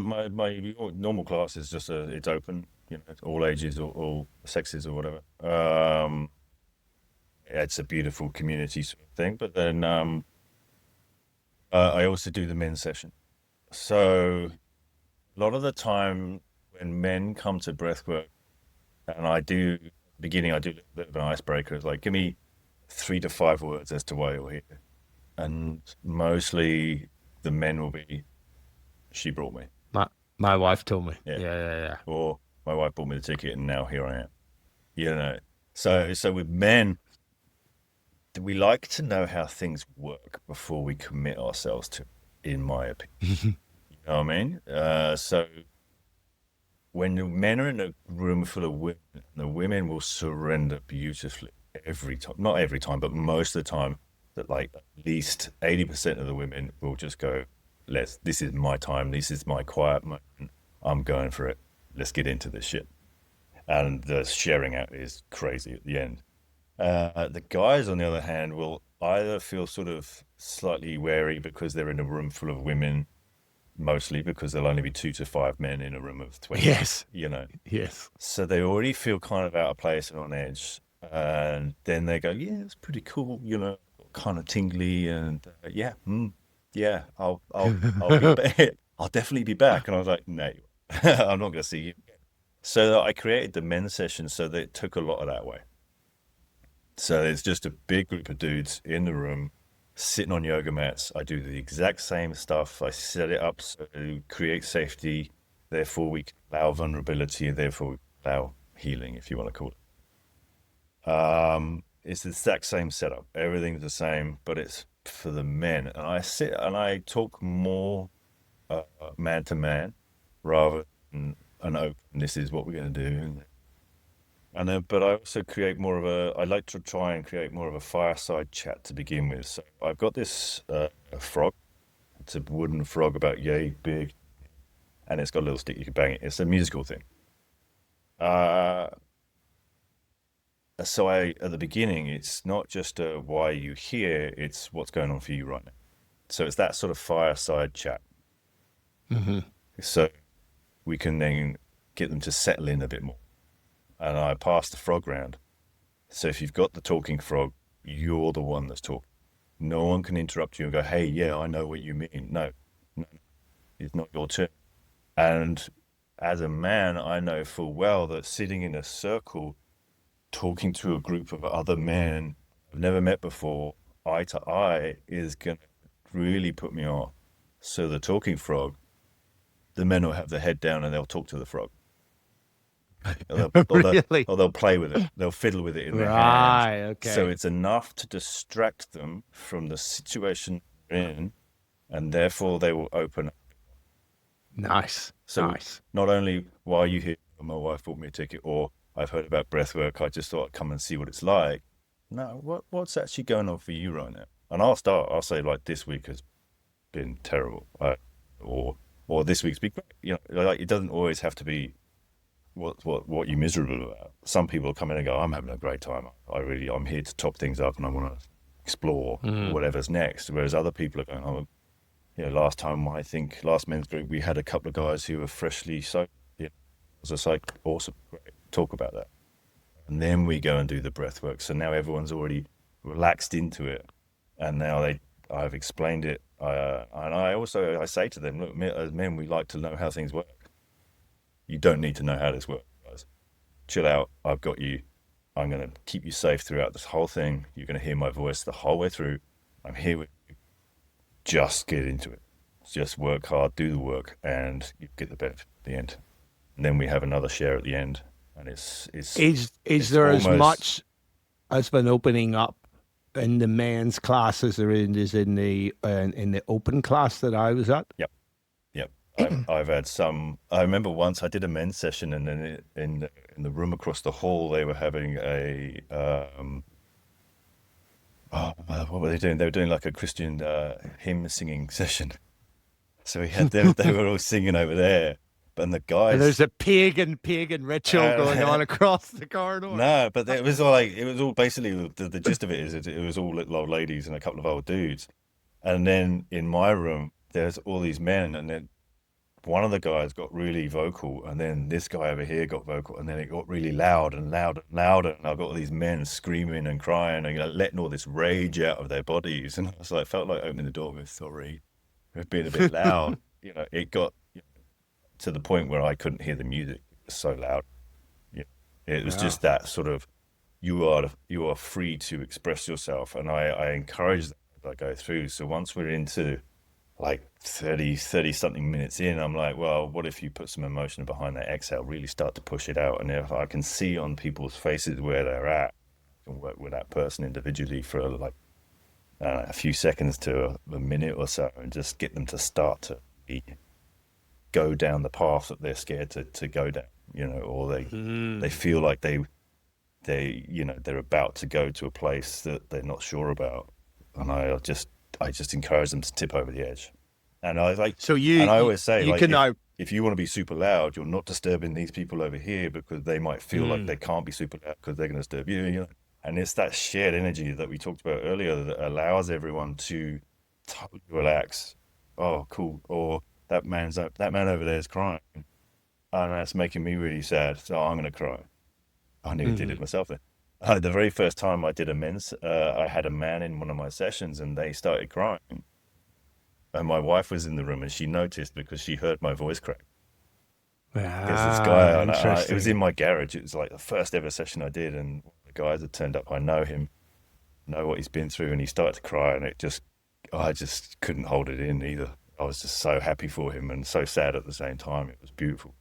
S2: normal class is just it's open, it's all ages or all sexes or whatever. It's a beautiful community sort of thing. But then I also do the men's session. So a lot of the time when men come to breathwork, and I do a little bit of an icebreaker. It's like, give me 3 to 5 words as to why you're here. And mostly the men will be, she brought me.
S1: My wife told me.
S2: Yeah.
S1: Yeah.
S2: Or my wife bought me the ticket and now here I am. So with men, we like to know how things work before we commit ourselves to it, in my opinion. You know what I mean? So when the men are in a room full of women, the women will surrender beautifully every time. Not every time, but most of the time. That like at least 80% of the women will just go, this is my time, this is my quiet moment, I'm going for it, let's get into this shit. And the sharing out is crazy at the end. The guys, on the other hand, will either feel sort of slightly wary because they're in a room full of women, mostly because there'll only be 2 to 5 men in a room of 20.
S1: Yes. Yes.
S2: So they already feel kind of out of place and on edge. And then they go, yeah, it's pretty cool, kind of tingly, and I'll be back. I'll definitely be back. And I was like, no, I'm not going to see you again. So I created the men's session so that it took a lot of that away. So it's just a big group of dudes in the room sitting on yoga mats. I do the exact same stuff. I set it up so to create safety. Therefore, we allow vulnerability, and therefore we allow healing, if you want to call it. It's the exact same setup. Everything's the same, but it's for the men. And I sit and I talk more man to man rather than an open, this is what we're going to do. But I also create I like to try and create more of a fireside chat to begin with. So I've got this frog. It's a wooden frog about yay big, and it's got a little stick you can bang it. It's a musical thing. So at the beginning, it's not just why are you here, it's what's going on for you right now. So it's that sort of fireside chat.
S1: Mm-hmm.
S2: So we can then get them to settle in a bit more. And I pass the frog round. So if you've got the talking frog, you're the one that's talking. No one can interrupt you and go, hey, yeah, I know what you mean. No. It's not your turn. And as a man, I know full well that sitting in a circle, talking to a group of other men I've never met before, eye to eye, is going to really put me off. So the talking frog, the men will have their head down and they'll talk to the frog.
S1: Really?
S2: Or they'll play with it. They'll fiddle with it in their hand.
S1: Right.
S2: So
S1: Okay.
S2: it's enough to distract them from the situation they're in, and therefore they will open up.
S1: Nice.
S2: So
S1: Nice.
S2: not only why are you here, my wife bought me a ticket, or I've heard about breathwork, I just thought I'd come and see what it's like. No, what's actually going on for you right now? And I'll say like this week has been terrible, or this week's been great. Like it doesn't always have to be what you're miserable about. Some people come in and go, I'm having a great time. I'm here to top things up and I want to explore whatever's next. Whereas other people are going, last men's group, we had a couple of guys who were freshly sober. Yeah, it was awesome. Great. Talk about that. And then we go and do the breath work. So now everyone's already relaxed into it. And now I've explained it. And I say to them, look, as men, we like to know how things work. You don't need to know how this works, guys. Chill out. I've got you. I'm going to keep you safe throughout this whole thing. You're going to hear my voice the whole way through. I'm here with you. Just get into it. Just work hard, do the work, and you get the benefit at the end. And then we have another share at the end. And
S1: Is
S2: it's
S1: there as
S2: almost,
S1: much as been opening up in the men's class as there is in the open class that I was at?
S2: yep. Yep. I've had some. I remember once I did a men's session, and then in the room across the hall, they were having what were they doing? They were doing like a Christian hymn singing session. So we had them. They were all singing over there, but the
S1: And
S2: guys.
S1: there's a pagan ritual going on across the corridor.
S2: No, but it was all basically the gist of it is it was all little old ladies and a couple of old dudes, and then in my room there's all these men, and then one of the guys got really vocal, and then this guy over here got vocal, and then it got really loud and louder and louder, and I got all these men screaming and crying and letting all this rage out of their bodies, and I was like, felt like opening the door with sorry, we've been a bit loud. It got to the point where I couldn't hear the music. It was so loud. Yeah, it was
S1: Yeah.
S2: just that sort of you are free to express yourself, and I encourage that as I go through. So once we're into like 30 something minutes in, I'm like, well, what if you put some emotion behind that exhale, really start to push it out, and if I can see on people's faces where they're at, I can work with that person individually for like a few seconds to a minute or so, and just get them to start to go down the path that they're scared to go down, or they feel like they're about to go to a place that they're not sure about, and I just encourage them to tip over the edge. And
S1: So
S2: I always say,
S1: you
S2: like,
S1: can now.
S2: if you want to be super loud, you're not disturbing these people over here because they might feel like they can't be super loud because they're going to disturb you. And it's that shared energy that we talked about earlier that allows everyone to totally relax. Oh, cool. Or that man over there is crying, and that's making me really sad. So I'm going to cry. I nearly did it myself then. The very first time I did I had a man in one of my sessions, and they started crying. And my wife was in the room, and she noticed because she heard my voice crack. Because this guy, it was in
S1: Interesting.
S2: my garage. It was like the first ever session I did, and the guys had turned up. I know him, know what he's been through, and he started to cry, and I just couldn't hold it in either. I was just so happy for him and so sad at the same time. It was beautiful.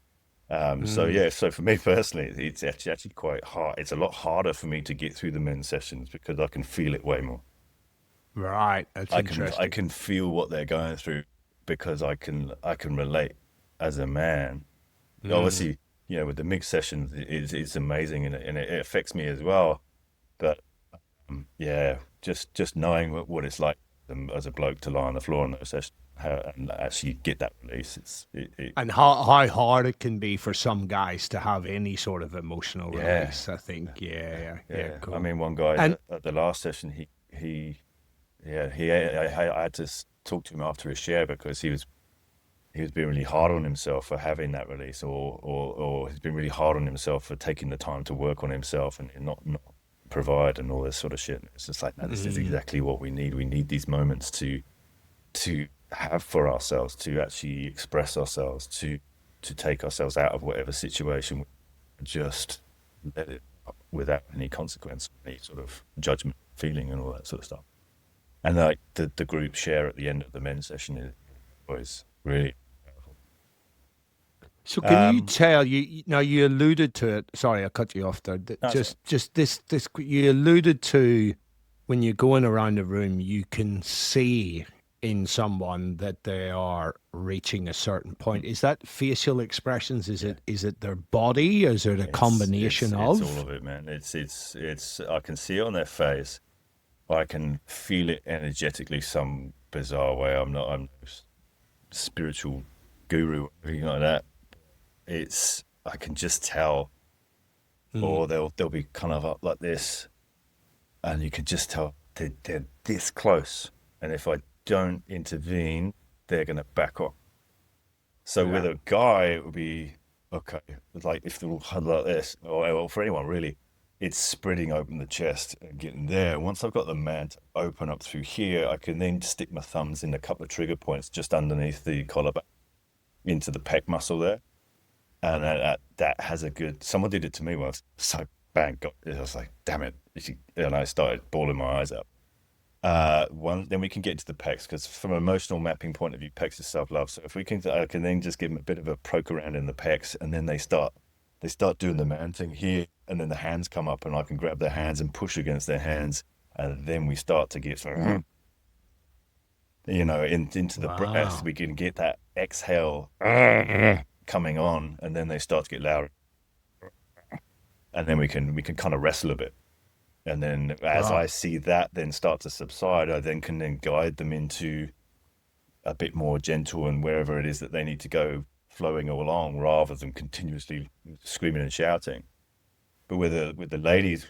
S2: So yeah, so for me personally, it's actually quite hard. It's a lot harder for me to get through the men's sessions because I can feel it way more.
S1: Right. That's
S2: I
S1: interesting.
S2: can feel what they're going through because I can relate as a man. Obviously, with the mixed sessions, it's amazing, and it affects me as well. But yeah, just knowing what it's like as a bloke to lie on the floor in those sessions and actually get that release,
S1: And how hard it can be for some guys to have any sort of emotional
S2: yeah.
S1: release. I think. Yeah.
S2: Yeah, I
S1: Cool.
S2: mean, one guy
S1: And
S2: at the last session, I had to talk to him after his share because he was being really hard on himself for having that release, or he's been really hard on himself for taking the time to work on himself and not provide and all this sort of shit. It's just like, no, this is exactly what we need. We need these moments to have for ourselves, to actually express ourselves, to take ourselves out of whatever situation, just let it without any consequence, any sort of judgment, feeling, and all that sort of stuff. And like the group share at the end of the men's session is always really powerful.
S1: So can you tell now you alluded to it. Sorry, I cut you off there.
S2: That's
S1: Just this you alluded to when you're going around the room, you can see in someone that they are reaching a certain point. Is that facial expressions? Is it their body? Is it a combination
S2: it's all
S1: of?
S2: of it, man. It's I can see it on their face. I can feel it energetically some bizarre way. I'm no spiritual guru or anything like that. It's I can just tell,
S1: Mm,
S2: or they'll be kind of up like this, and you can just tell they're this close. And if I don't intervene, they're gonna back off. So with
S1: yeah.
S2: a guy, it would be okay. Like if they're all huddled like this, or well, for anyone really, it's spreading open the chest and getting there. Once I've got the man to open up through here, I can then stick my thumbs in a couple of trigger points just underneath the collarbone into the pec muscle there, and that has a good. Someone did it to me once. So bang, got. I was like, damn it, and I started bawling my eyes out. Then we can get to the pecs, because from an emotional mapping point of view, pecs is self-love. So if we can, I can then just give them a bit of a poke around in the pecs, and then they start doing the man thing here, and then the hands come up, and I can grab their hands and push against their hands, and then we start to get, into the breath.
S1: Wow.
S2: We can get that exhale coming on, and then they start to get louder, and then we can kind of wrestle a bit. And then as I
S1: Right.
S2: see that then start to subside, I then can then guide them into a bit more gentle and wherever it is that they need to go, flowing along, rather than continuously screaming and shouting. But with the ladies,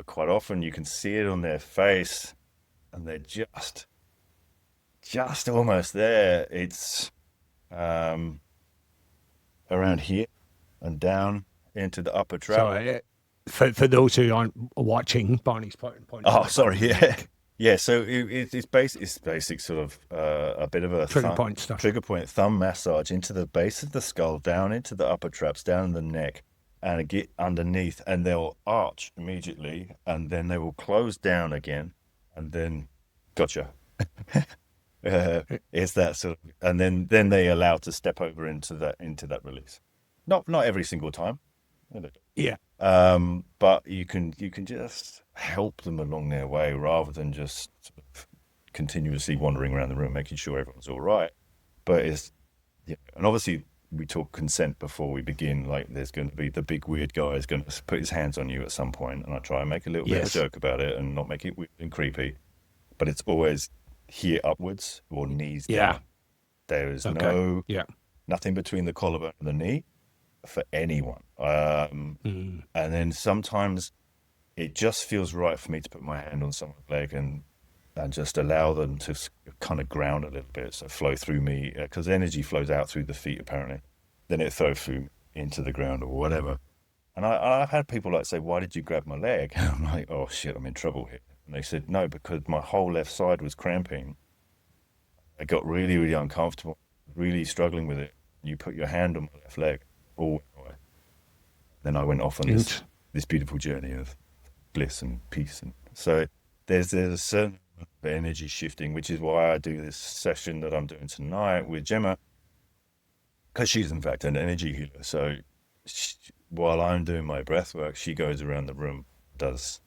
S2: quite often you can see it on their face, and they're just almost there. It's um, around here and down into the upper
S1: So
S2: trap.
S1: for those who aren't watching, Barney's pointing
S2: Oh,
S1: up at
S2: sorry.
S1: the
S2: Yeah,
S1: neck.
S2: yeah. So it's basic sort of a bit of a
S1: Trigger point stuff.
S2: trigger point thumb massage into the base of the skull, down into the upper traps, down the neck, and get underneath, and they'll arch immediately, and then they will close down again, and then gotcha. It's that sort of, and then they allow to step over into that release. Not every single time.
S1: Yeah.
S2: But you can just help them along their way, rather than just sort of continuously wandering around the room making sure everyone's all right. But it's yeah, and obviously we talk consent before we begin. Like there's going to be the big weird guy is going to put his hands on you at some point, and I try and make a little bit of a
S1: Yes.
S2: joke about it and not make it weird and creepy. But it's always here upwards or knees
S1: Yeah.
S2: down. There is
S1: Okay.
S2: no
S1: Yeah.
S2: nothing between the collarbone and the knee for anyone.
S1: Mm.
S2: And then sometimes it just feels right for me to put my hand on someone's leg and just allow them to kind of ground a little bit, so flow through me, because energy flows out through the feet apparently. Then it flows through into the ground or whatever. And I've had people like say, "Why did you grab my leg?" And I'm like, "Oh shit, I'm in trouble here." And they said, "No, because my whole left side was cramping. I got really, really uncomfortable, really struggling with it. You put your hand on my left leg, all went away." Then I went off on this
S1: Int-
S2: this beautiful journey of bliss and peace. And so there's a certain amount of energy shifting, which is why I do this session that I'm doing tonight with Gemma, because she's in fact an energy healer. So while I'm doing my breath work, she goes around the room, does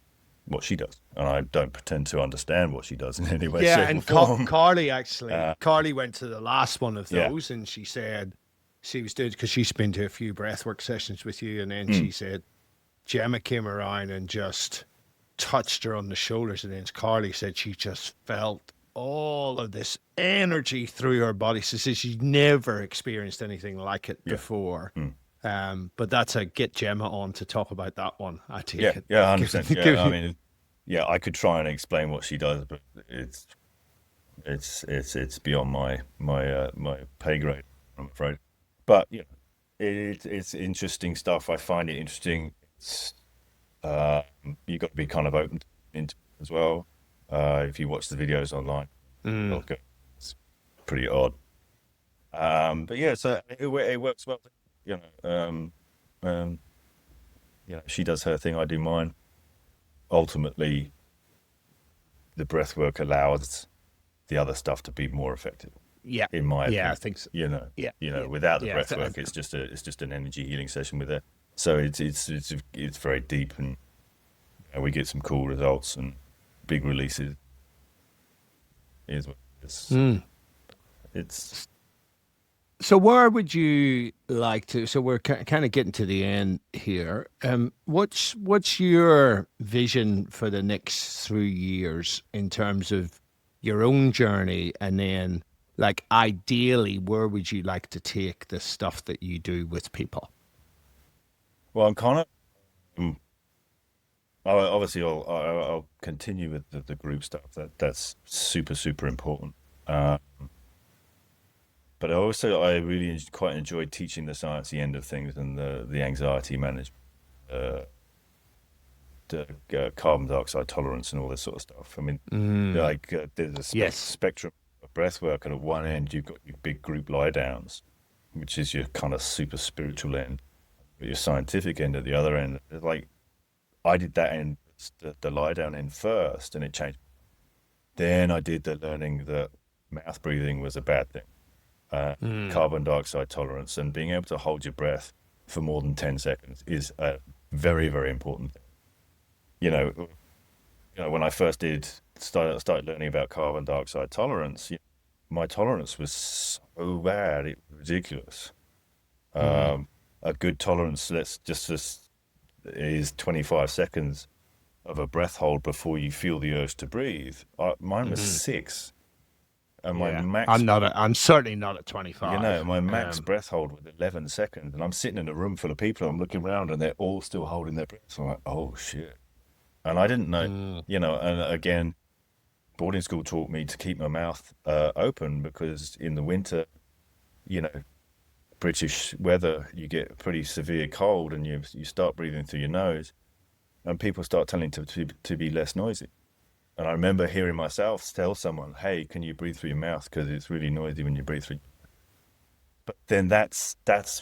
S2: what she does, and I don't pretend to understand what she does in any way,
S1: Yeah,
S2: shape, or
S1: and
S2: form.
S1: Carly actually,
S2: Uh,
S1: Carly went to the last one of
S2: yeah.
S1: those, and she said she was doing because she's been to a few breathwork sessions with you, and then
S2: Mm.
S1: she said Gemma came around and just touched her on the shoulders, and then Carly said she just felt all of this energy through her body. She says she's never experienced anything like it
S2: Yeah.
S1: before.
S2: Mm.
S1: But that's a get Gemma on to talk about that one. I
S2: Yeah.
S1: take it.
S2: Yeah.
S1: Give,
S2: 100%. Yeah. I
S1: give,
S2: mean, yeah, I could try and explain what she does, but it's beyond my pay grade, I'm afraid. But yeah, it's interesting stuff. I find it interesting. Uh, you got to be kind of open into it as well. If you watch the videos online, they'll
S1: mm,
S2: go, it's pretty odd. But yeah, so it works well. You know, um, she does her thing, I do mine. Ultimately, the breath work allows the other stuff to be more effective,
S1: Yeah,
S2: in my
S1: yeah, I
S2: opinion.
S1: think so.
S2: You know,
S1: Yeah, yeah,
S2: without the
S1: yeah.
S2: breath work, it's just an energy healing session with it. So it's very deep, and we get some cool results and big releases. Is what
S1: Mm.
S2: it's
S1: So where would you like to? So we're kind of getting to the end here. What's your vision for the next 3 years in terms of your own journey, and then like ideally, where would you like to take the stuff that you do with people?
S2: well, I'm kind of obviously I'll continue with the group stuff. That's super super important. Uh, but I really quite enjoyed teaching the sciencey end of things and the anxiety management, uh, the carbon dioxide tolerance, and all this sort of stuff. I mean,
S1: Mm.
S2: like there's a
S1: Yes.
S2: spectrum of breath work, and at one end you've got your big group lie downs, which is your kind of super spiritual end, but your scientific end at the other end. Like I did that end, the lie down end first, and it changed. Then I did the learning that mouth breathing was a bad thing,
S1: Mm.
S2: carbon dioxide tolerance, and being able to hold your breath for more than 10 seconds is a very, very important thing. You know, when I first started learning about carbon dioxide tolerance, my tolerance was so bad, it was ridiculous.
S1: Mm.
S2: A good tolerance, is 25 seconds of a breath hold before you feel the urge to breathe. Mine was
S1: Hmm.
S2: 6, and
S1: Yeah, I'm not. I'm certainly not at 25.
S2: my max breath hold was 11 seconds, and I'm sitting in a room full of people. I'm looking around, and they're all still holding their breath. So I'm like, oh shit! And I didn't know,
S1: Mm.
S2: And again, boarding school taught me to keep my mouth open because in the winter, you know, British weather, you get pretty severe cold, and you start breathing through your nose, and people start telling to be less noisy. And I remember hearing myself tell someone, "Hey, can you breathe through your mouth? Because it's really noisy when you breathe through." But then that's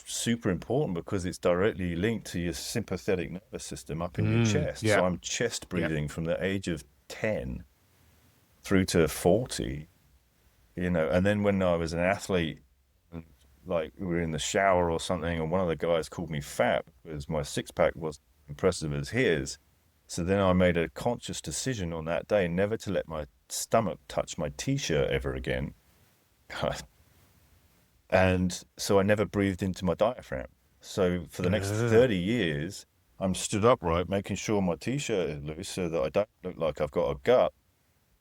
S2: super important because it's directly linked to your sympathetic nervous system up in your
S1: Mm.
S2: chest.
S1: Yeah.
S2: So I'm chest
S1: Yeah.
S2: breathing from the age of 10 through to 40, and then when I was an athlete, like we were in the shower or something, and one of the guys called me fat because my six pack wasn't impressive as his. So then I made a conscious decision on that day never to let my stomach touch my t-shirt ever again. And so I never breathed into my diaphragm. So for the next
S1: Uh,
S2: 30 years, I'm stood upright, making sure my t-shirt is loose so that I don't look like I've got a gut.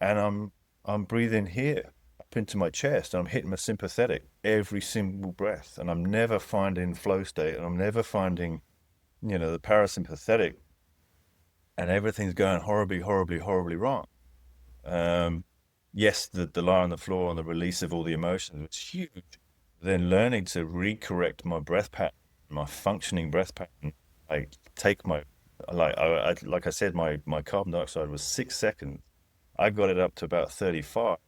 S2: And I'm breathing here up into my chest, and I'm hitting my sympathetic every single breath. And I'm never finding flow state, and I'm never finding, the parasympathetic, and everything's going horribly, horribly, horribly wrong. Um, yes, the lie on the floor and the release of all the emotions was huge. Then learning to recorrect my breath pattern, my functioning breath pattern, I take my like I said, my carbon dioxide was 6 seconds. I got it up to about 35.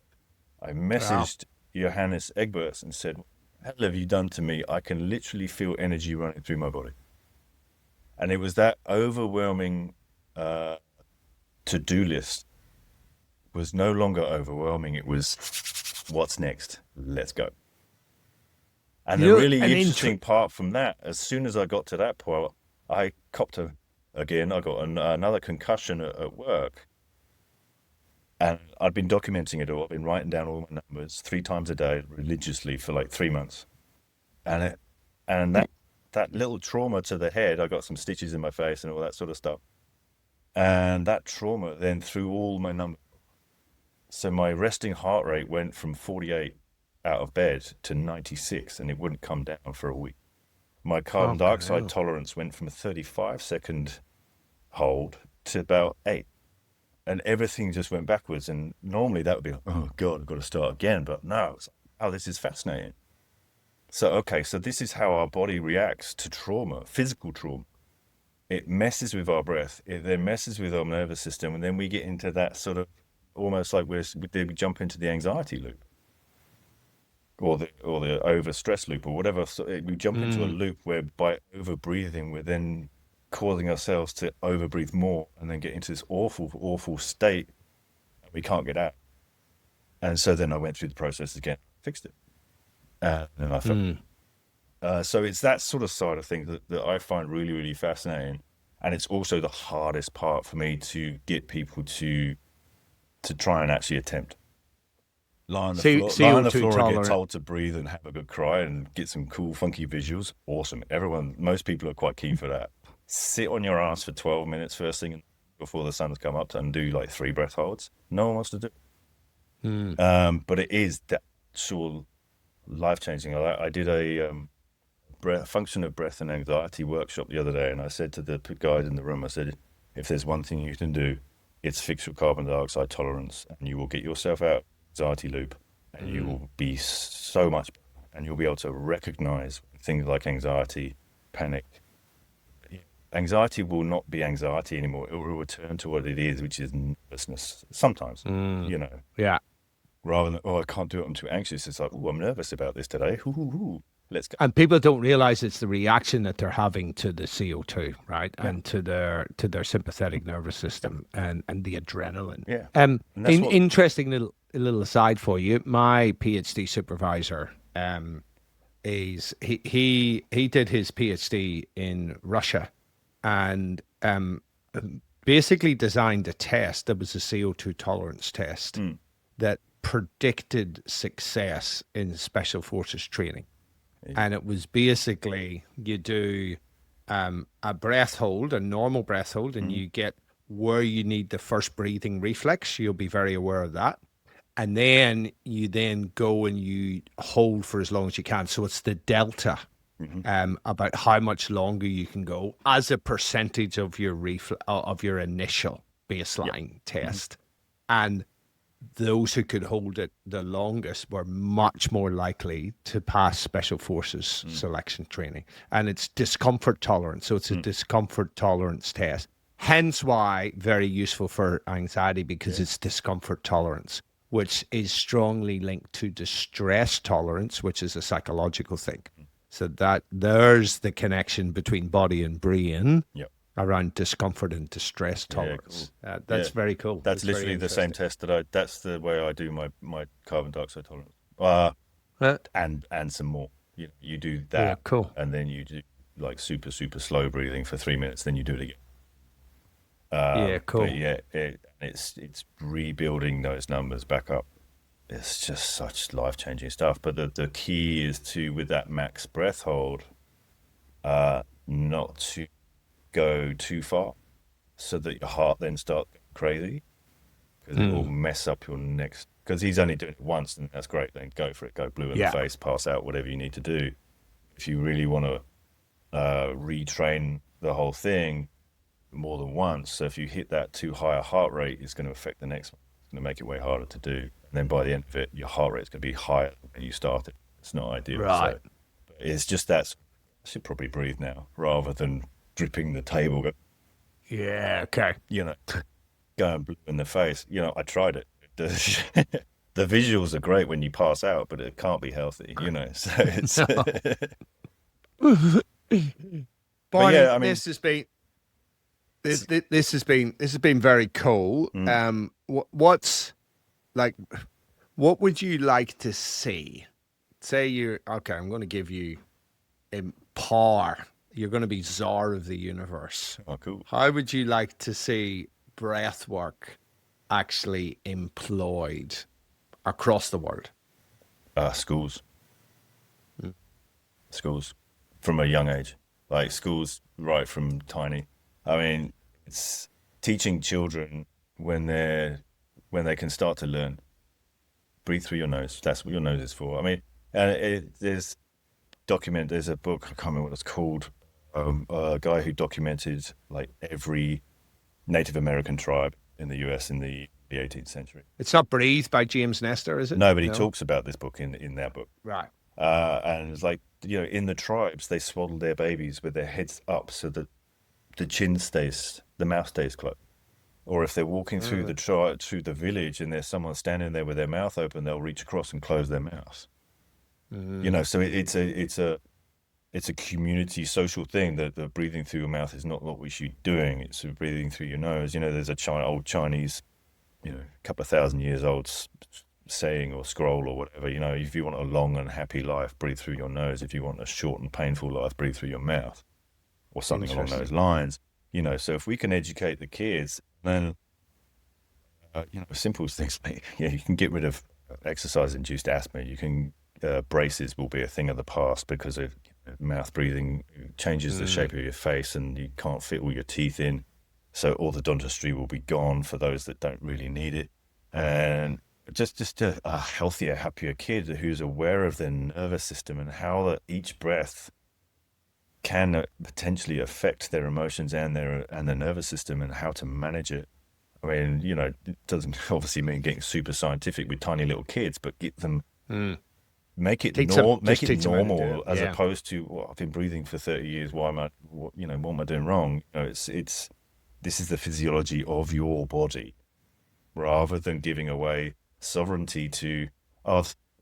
S2: I
S1: wow.
S2: messaged Johannes Egberts and said, "What the hell have you done to me? I can literally feel energy running through my body." And it was that overwhelming uh, to-do list was no longer overwhelming. It was, what's next? Let's go. And
S1: You
S2: the
S1: know,
S2: really
S1: an
S2: interesting part from that, as soon as I got to that point, I copped again. I got another concussion at work, and I'd been documenting it all. I've been writing down all my numbers 3 times a day religiously for like 3 months, and that little trauma to the head, I got some stitches in my face and all that sort of stuff, and that trauma then threw all my numbers. So my resting heart rate went from 48 out of bed to 96, and it wouldn't come down for a week. My carbon
S1: fucking
S2: dioxide
S1: hell.
S2: tolerance went from a 35-second hold to about 8. And everything just went backwards. And normally that would be like, oh God, I've got to start again. But no, it's like, oh, this is fascinating. So, okay, so this is how our body reacts to trauma, physical trauma. It messes with our breath, it then messes with our nervous system. And then we get into that sort of almost like we jump into the anxiety loop. or the over stress loop or whatever. So we jump into a
S1: Mm.
S2: loop where by over breathing, we're then causing ourselves to over breathe more and then get into this awful state we can't get out. And so then I went through the process again, fixed it, and I felt.
S1: Mm.
S2: So it's that sort of side of things that I find really fascinating, and it's also the hardest part for me to get people to try and actually attempt. Lie on the
S1: CO2
S2: floor and get
S1: tolerant.
S2: told to breathe and have a good cry and get some cool, funky visuals. Awesome. Most people are quite keen for that. Sit on your ass for 12 minutes first thing before the sun's come up and do like 3 breath holds. No one wants to do it.
S1: Mm.
S2: But it is that sort of life changing. I did a function of breath and anxiety workshop the other day, and I said to the guys in the room, I said, if there's one thing you can do, it's fix your carbon dioxide tolerance, and you will get yourself out of the anxiety loop, and you will be so much better, and you'll be able to recognize things like anxiety, panic. Anxiety will not be anxiety anymore. It will return to what it is, which is nervousness. Sometimes,
S1: Yeah.
S2: rather than, oh, I can't do it, I'm too anxious. It's like, oh, I'm nervous about this today. Let's go.
S1: And people don't realize it's the reaction that they're having to the CO2, right?
S2: Yeah.
S1: And to their sympathetic nervous system and the adrenaline.
S2: Yeah. And that's
S1: Interesting little aside for you. My PhD supervisor is he did his PhD in Russia and basically designed a test that was a CO2 tolerance test that predicted success in special forces training. And it was basically you do a breath hold, a normal breath hold, and you get where you need the first breathing reflex. You'll be very aware of that. And then you then go and you hold for as long as you can. So it's the delta about how much longer you can go as a percentage of your of your initial baseline test. And those who could hold it the longest were much more likely to pass special forces selection training. And it's discomfort tolerance. So it's a discomfort tolerance test. Hence why very useful for anxiety, because it's discomfort tolerance, which is strongly linked to distress tolerance, which is a psychological thing. So that there's the connection between body and brain.
S2: Yep.
S1: Around discomfort and distress tolerance.
S2: Cool.
S1: That's very cool.
S2: That's literally the same test that's the way I do my carbon dioxide tolerance. And some more. You do that,
S1: Yeah, cool.
S2: and then you do like super slow breathing for 3 minutes, then you do it again.
S1: Cool.
S2: But it's rebuilding those numbers back up. It's just such life-changing stuff. But the key is with that max breath hold, not to go too far so that your heart then starts crazy, because it will mess up your next, because he's only doing it once, and that's great, then go for it, go blue in the face, pass out, whatever you need to do. If you really want to retrain the whole thing more than once, so if you hit that too high a heart rate, it's going to affect the next one. It's going to make it way harder to do, and then by the end of it your heart rate is going to be higher than when you started. It's not ideal.
S1: Right.
S2: So it's just that I should probably breathe now rather than dripping the table.
S1: Yeah, okay.
S2: Going blue in the face. I tried it. The visuals are great when you pass out, but it can't be healthy. So it's.
S1: Barney, yeah, I mean, this has been very cool. What would you like to see? Say you're okay. I'm going to give you power. You're going to be czar of the universe.
S2: Oh, cool.
S1: How would you like to see breath work actually employed across the world?
S2: Schools. Schools from a young age. Like schools right from tiny. I mean, it's teaching children when they can start to learn. Breathe through your nose. That's what your nose is for. I mean, there's a book, I can't remember what it's called, a guy who documented like every Native American tribe in the US in the 18th century.
S1: It's not Breathe by James Nestor, is it?
S2: No, but he talks about this book in that book.
S1: Right.
S2: And it's like, in the tribes, they swaddle their babies with their heads up so that the mouth stays closed. Or if they're walking through the village and there's someone standing there with their mouth open, they'll reach across and close their mouth. So it's a community social thing that the breathing through your mouth is not what we should be doing. It's breathing through your nose. There's old Chinese, couple of thousand years old saying or scroll or whatever. If you want a long and happy life, breathe through your nose. If you want a short and painful life, breathe through your mouth, or something along those lines. So if we can educate the kids, then simple things like you can get rid of exercise-induced asthma. You can braces will be a thing of the past because of mouth breathing changes the shape of your face and you can't fit all your teeth in. So orthodontistry will be gone for those that don't really need it. And just a healthier, happier kid who's aware of their nervous system and how that each breath can potentially affect their emotions and their nervous system and how to manage it. I mean, it doesn't obviously mean getting super scientific with tiny little kids, but get them, make it normal as opposed to, well, I've been breathing for 30 years. Why am I, what am I doing wrong? This is the physiology of your body, rather than giving away sovereignty to,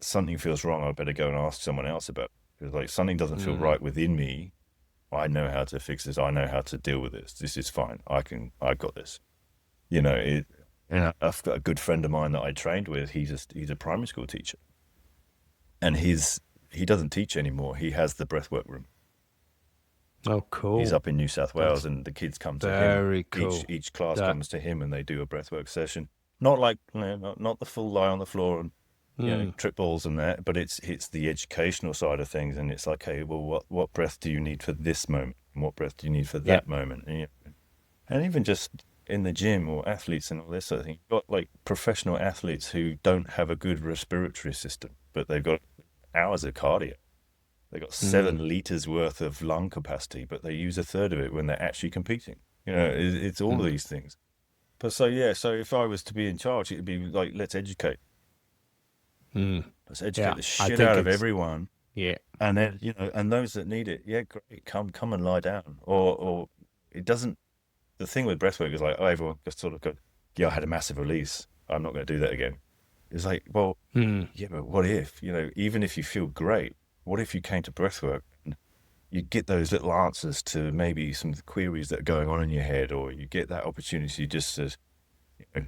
S2: something feels wrong, I better go and ask someone else about it. Because like something doesn't feel right within me. I know how to fix this. I know how to deal with this. This is fine. I got this. I've got a good friend of mine that I trained with. He's a primary school teacher, and he doesn't teach anymore. He has the breathwork room.
S1: Oh, cool.
S2: He's up in New South Wales, and the kids come to him.
S1: Very cool.
S2: Each class comes to him, and they do a breathwork session. Not like not the full lie on the floor and trip balls and that, but it's the educational side of things, and it's like, hey, well, what breath do you need for this moment, and what breath do you need for that moment, and even just in the gym or athletes and all this sort of thing. You've got like professional athletes who don't have a good respiratory system, but they've got hours of cardio. They've got 7 liters worth of lung capacity, but they use a third of it when they're actually competing. It's all of these things. But so if I was to be in charge, it would be like, let's educate. Let's educate the shit out of everyone.
S1: Yeah.
S2: And then, and those that need it, great, come and lie down. Or it doesn't. The thing with breathwork is like, everyone just sort of go, I had a massive release. I'm not going to do that again. It's like, well, but what if, even if you feel great, what if you came to breathwork and you get those little answers to maybe some queries that are going on in your head, or you get that opportunity just to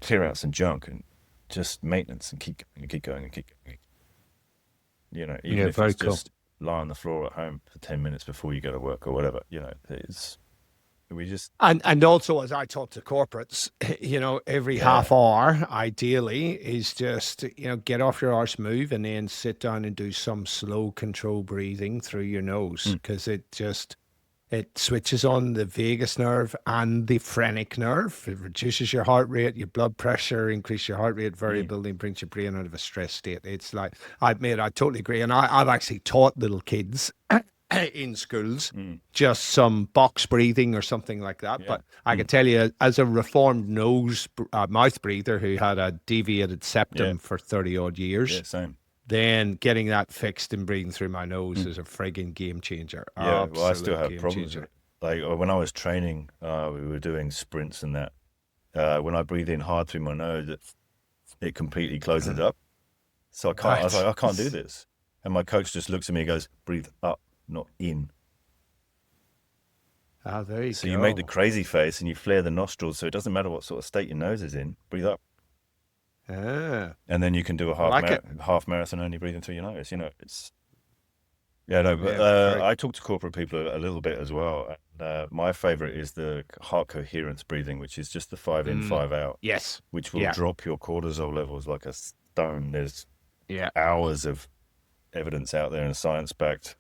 S2: clear out some junk and just maintenance and keep going and keep going and keep going. Even if it's just lie on the floor at home for 10 minutes before you go to work or whatever, we just
S1: and also, as I talk to corporates, every half hour ideally is just get off your arse, move, and then sit down and do some slow control breathing through your nose, because it switches on the vagus nerve and the phrenic nerve. It reduces your heart rate, your blood pressure, increase your heart rate variability, and brings your brain out of a stress state. It's like, I totally agree, and I've actually taught little kids in schools just some box breathing or something like that. But I can tell you, as a reformed mouth breather who had a deviated septum for 30 odd years,
S2: same.
S1: Then getting that fixed and breathing through my nose is a frigging game changer.
S2: Well, I still have problems. Like when I was training, we were doing sprints and that. When I breathe in hard through my nose, it completely closes up. So I can't. I was like, I can't do this. And my coach just looks at me and goes, "Breathe up, not in."
S1: There you go.
S2: So you make the crazy face and you flare the nostrils, so it doesn't matter what sort of state your nose is in. Breathe up. And then you can do a half marathon only breathing through your nose. It's I talk to corporate people a little bit as well. My favorite is the heart coherence breathing, which is just the 5 in, 5 out.
S1: Yes,
S2: which will drop your cortisol levels like a stone. There's hours of evidence out there and science-backed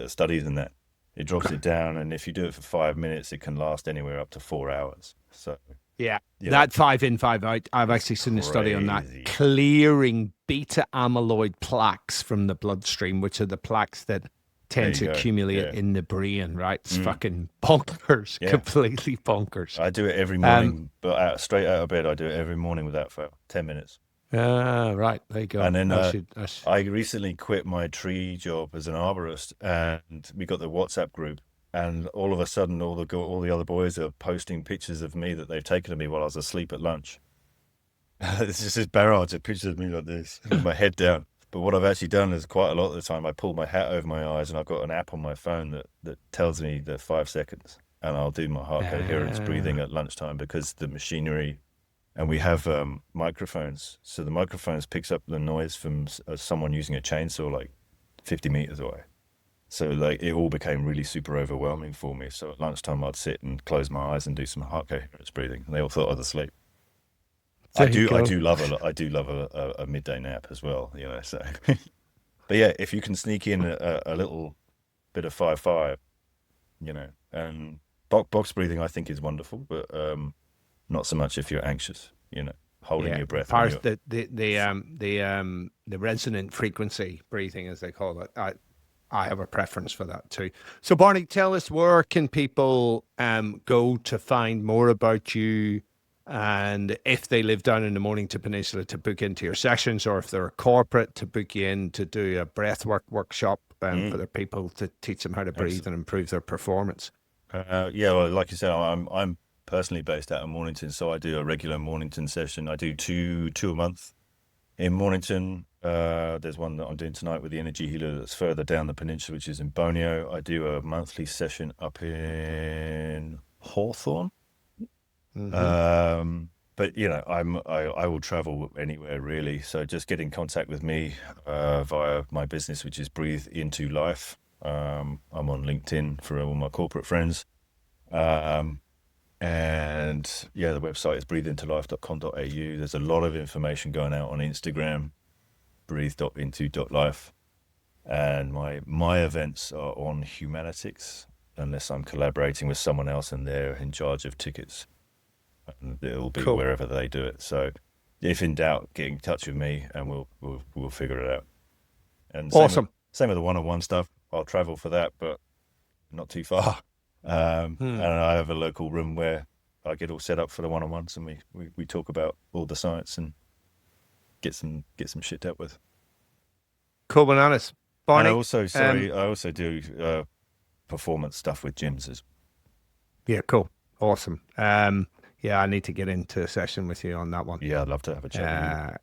S2: studies and that. It drops it down, and if you do it for 5 minutes, it can last anywhere up to 4 hours. So
S1: that 5 in, 5 out, I've actually seen a study on that, clearing beta amyloid plaques from the bloodstream, which are the plaques that tend to accumulate in the brain, right? It's fucking bonkers, completely bonkers.
S2: I do it every morning, but straight out of bed, I do it every morning without fail, 10 minutes.
S1: Right, there you go.
S2: And then I recently quit my tree job as an arborist, and we got the WhatsApp group, and all of a sudden all the other boys are posting pictures of me that they've taken of me while I was asleep at lunch. It's just this barrage of pictures of me like this, with my head down. But what I've actually done is quite a lot of the time I pull my hat over my eyes, and I've got an app on my phone that tells me the 5 seconds, and I'll do my heart coherence breathing at lunchtime, because the machinery, and we have microphones, so the microphones picks up the noise from someone using a chainsaw like 50 meters away. So like it all became really super overwhelming for me. So at lunchtime I'd sit and close my eyes and do some heart coherence breathing, and they all thought I was asleep. I do love a midday nap as well, you know. So, but yeah, if you can sneak in a little bit of 5-5, you know, and box breathing, I think is wonderful, but not so much if you're anxious, you know, holding your breath.
S1: The resonant frequency breathing, as they call it. I have a preference for that too. So Barney, tell us, where can people go to find more about you? And if they live down in the Mornington Peninsula, to book into your sessions, or if they're a corporate, to book you in to do a breathwork workshop for their people, to teach them how to breathe and improve their performance.
S2: Yeah, well, like you said, I'm personally based out of Mornington, so I do a regular Mornington session. I do two a month in Mornington. There's one that I'm doing tonight with the energy healer that's further down the peninsula, which is in Borneo. I do a monthly session up in Hawthorne. But you know, I will travel anywhere really. So just get in contact with me via my business, which is Breathe Into Life. I'm on LinkedIn for all my corporate friends. And yeah, the website is breatheintolife.com.au. There's a lot of information going out on Instagram, breathe.into.life. And my events are on Humanitics, unless I'm collaborating with someone else and they're in charge of tickets. And it'll be wherever they do it. So if in doubt, get in touch with me and we'll figure it out. And
S1: awesome.
S2: Same with the one-on-one stuff. I'll travel for that, but not too far. And I have a local room where I get all set up for the one-on-ones, and we talk about all the science and get some shit dealt with.
S1: Cool bananas. Barney,
S2: and I also do performance stuff with gyms as well.
S1: Yeah, cool. Awesome. Yeah, I need to get into a session with you on that one.
S2: Yeah, I'd love to have a chat with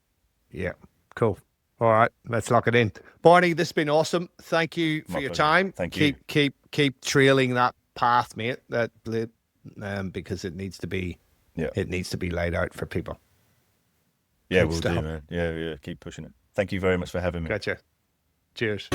S1: you. Yeah, cool. All right, let's lock it in. Barney, this has been awesome. Thank you for your time.
S2: Thank you.
S1: Keep trailing that path, mate. Because it needs to be laid out for people.
S2: Yeah, we'll do, man. Yeah, keep pushing it. Thank you very much for having me.
S1: Gotcha. Cheers.